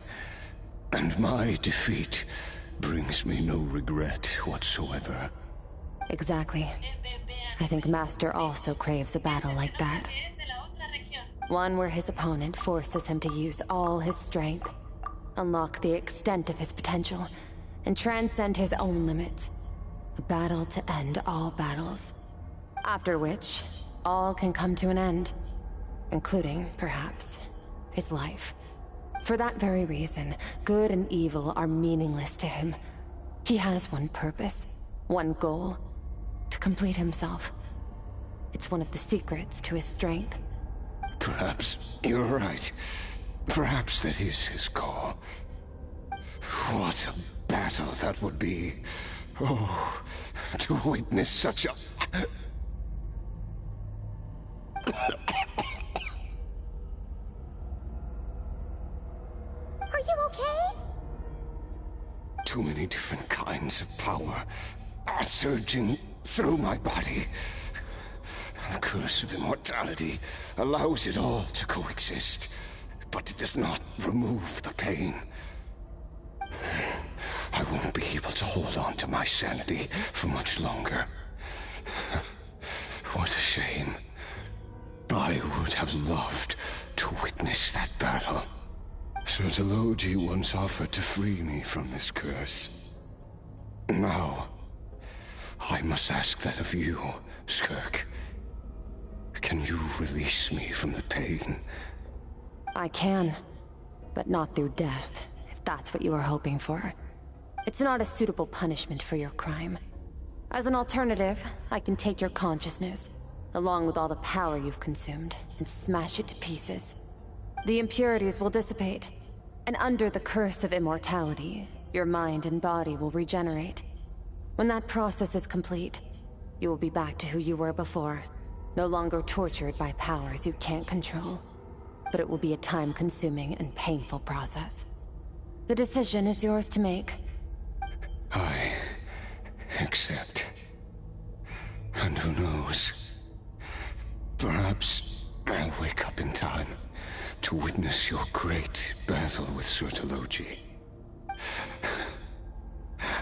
and my defeat brings me no regret whatsoever. Exactly. I think Master also craves a battle like that. One where his opponent forces him to use all his strength, unlock the extent of his potential, and transcend his own limits. A battle to end all battles. After which, all can come to an end, including, perhaps, his life. For that very reason, good and evil are meaningless to him. He has one purpose, one goal: to complete himself. It's one of the secrets to his strength. Perhaps you're right. Perhaps that is his goal. What a battle that would be. Oh, to witness such a... Are you okay? Too many different kinds of power are surging through my body. The curse of immortality allows it all to coexist, but it does not remove the pain. I won't be able to hold on to my sanity for much longer. What a shame. I would have loved to witness that battle. Chetilla once offered to free me from this curse. Now, I must ask that of you, Skirk. Can you release me from the pain? I can, but not through death, if that's what you were hoping for. It's not a suitable punishment for your crime. As an alternative, I can take your consciousness, along with all the power you've consumed, and smash it to pieces. The impurities will dissipate, and under the curse of immortality, your mind and body will regenerate. When that process is complete, you will be back to who you were before, no longer tortured by powers you can't control. But it will be a time-consuming and painful process. The decision is yours to make. I accept. And who knows? Perhaps I'll wake up in time to witness your great battle with Chetilla.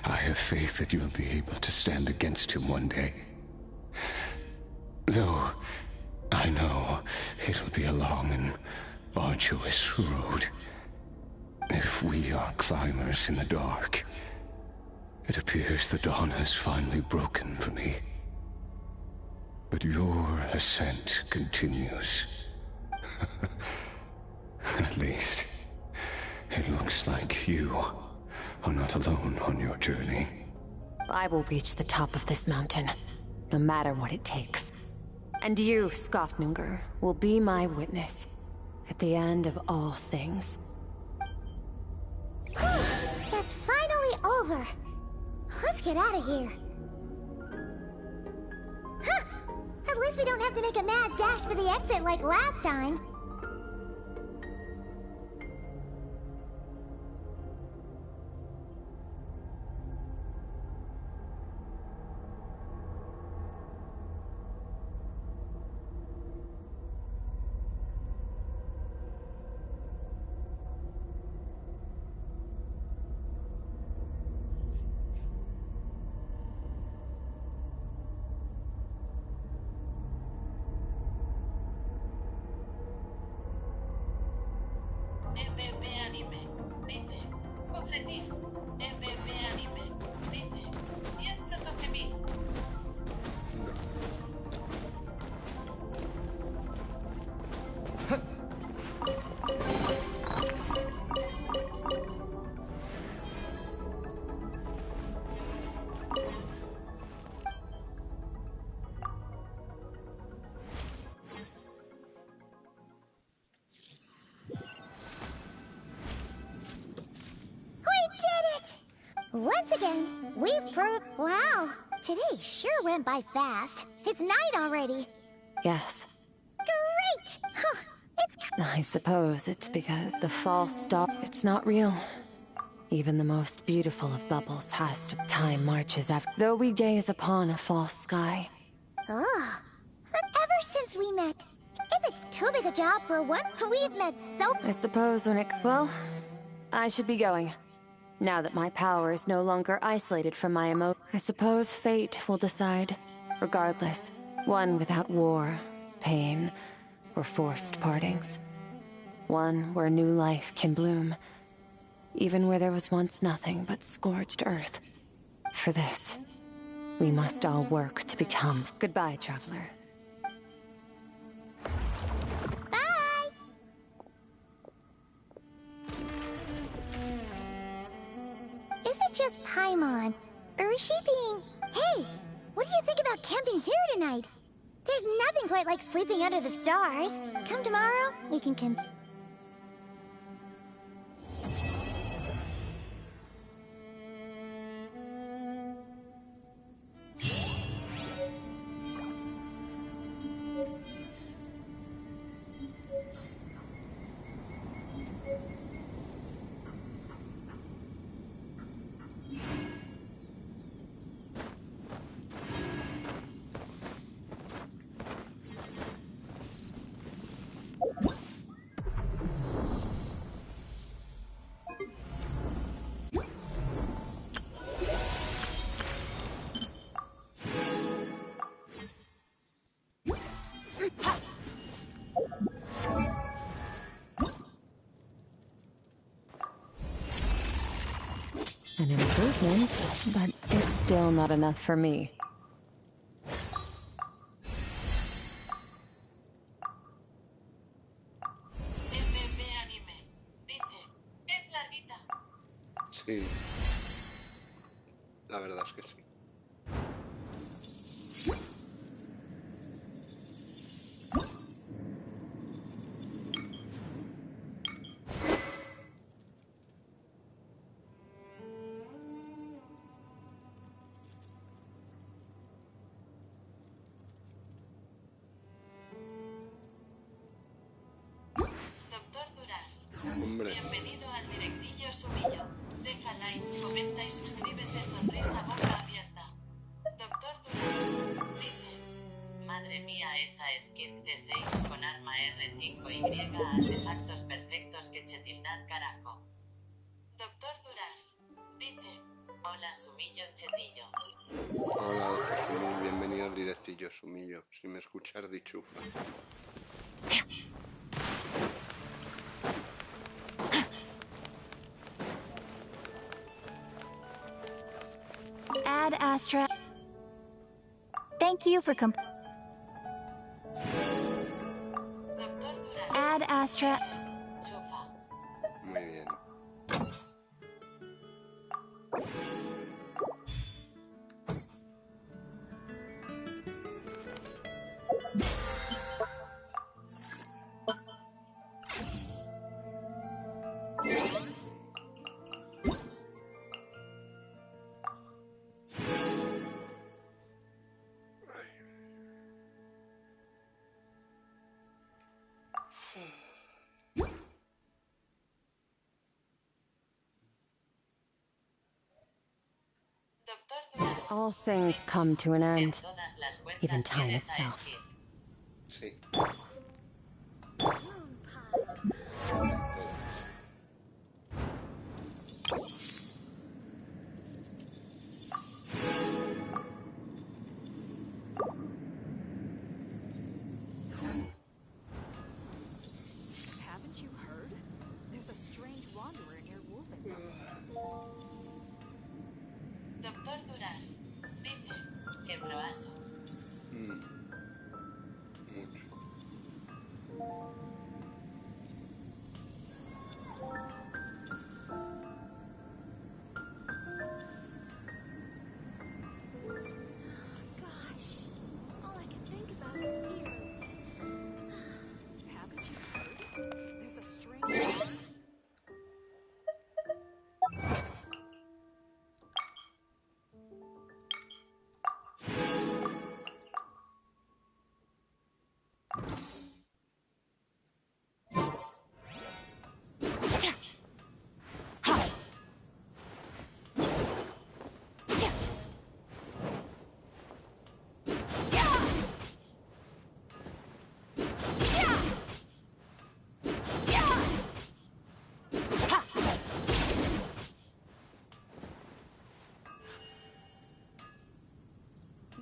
I have faith that you'll be able to stand against him one day. Though, I know it'll be a long and arduous road. If we are climbers in the dark, it appears the dawn has finally broken for me. But your ascent continues. At least, it looks like you are not alone on your journey. I will reach the top of this mountain, no matter what it takes. And you, Skofnunger, will be my witness at the end of all things. That's finally over. Let's get out of here. Huh! At least we don't have to make a mad dash for the exit like last time. Once again, we've proved... Wow, today sure went by fast. It's night already. Yes. Great! Huh, it's I suppose it's because the false star, it's not real. Even the most beautiful of bubbles has to. Time marches after. Though we gaze upon a false sky. Oh, but ever since we met, if it's too big a job for one, we've met so. I suppose when it. Well, I should be going. Now that my power is no longer isolated from my I suppose fate will decide. Regardless, one without war, pain, or forced partings. One where new life can bloom. Even where there was once nothing but scorched earth. For this, we must all work to become. Goodbye, traveler. Bye! Is it just Paimon? Or is she being... Hey! What do you think about camping here tonight? There's nothing quite like sleeping under the stars. Come tomorrow, we can An improvement, but it's still not enough for me. Sí. La verdad es que sí. Hombre. Bienvenido al directillo Sumillo. Deja like, comenta y suscríbete, sonrisa boca abierta. Doctor Duras dice: Madre mía, esa skin C6 con arma R5Y, artefactos perfectos que Chetilla, carajo. Doctor Duras dice: Hola Sumillo Chetillo. Hola, doctor Sumillo, bienvenido al directillo Sumillo. Si me escuchas, dichufa. Ad Astra. Thank you for Ad Astra. Muy bien. All things come to an end, even time itself. Sí. Haven't you heard? There's a strange wanderer near Wolven. Doctor Duras dice: Que broazo. Mucho. Gosh, all I can think about is dear. Haven't you heard? There's a strange.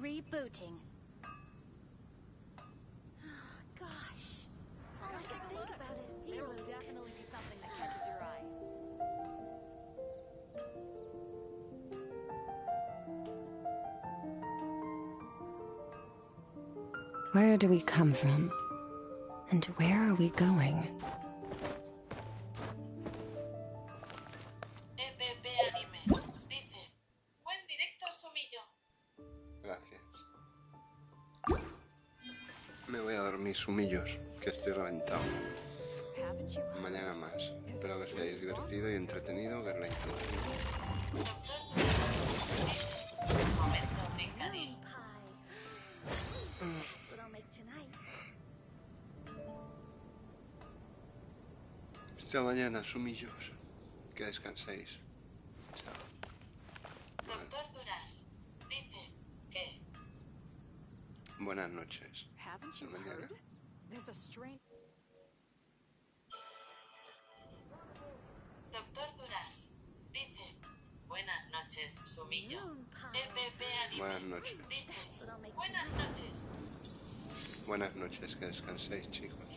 Rebooting. Gosh. All I can think about is dealing. There will definitely be something that catches your eye. Where do we come from? And where are we going? EPP Anime dice: buen directo, Sumillo. Gracias. Me voy a dormir, sumillos, que estoy reventado. Mañana más. Espero que os hayáis divertido y entretenido, que es la introducción. Momento brincadín. Hasta mañana, sumillos. Que descanséis. Chao. Doctor Duras dice que Buenas noches. Haven't you Hasta mañana. heard? There's a strange... Doctor Duras dice: buenas noches, Sumillo. EPP Anime Buenas noches. dice: buenas noches. Buenas noches, que descanséis, chicos.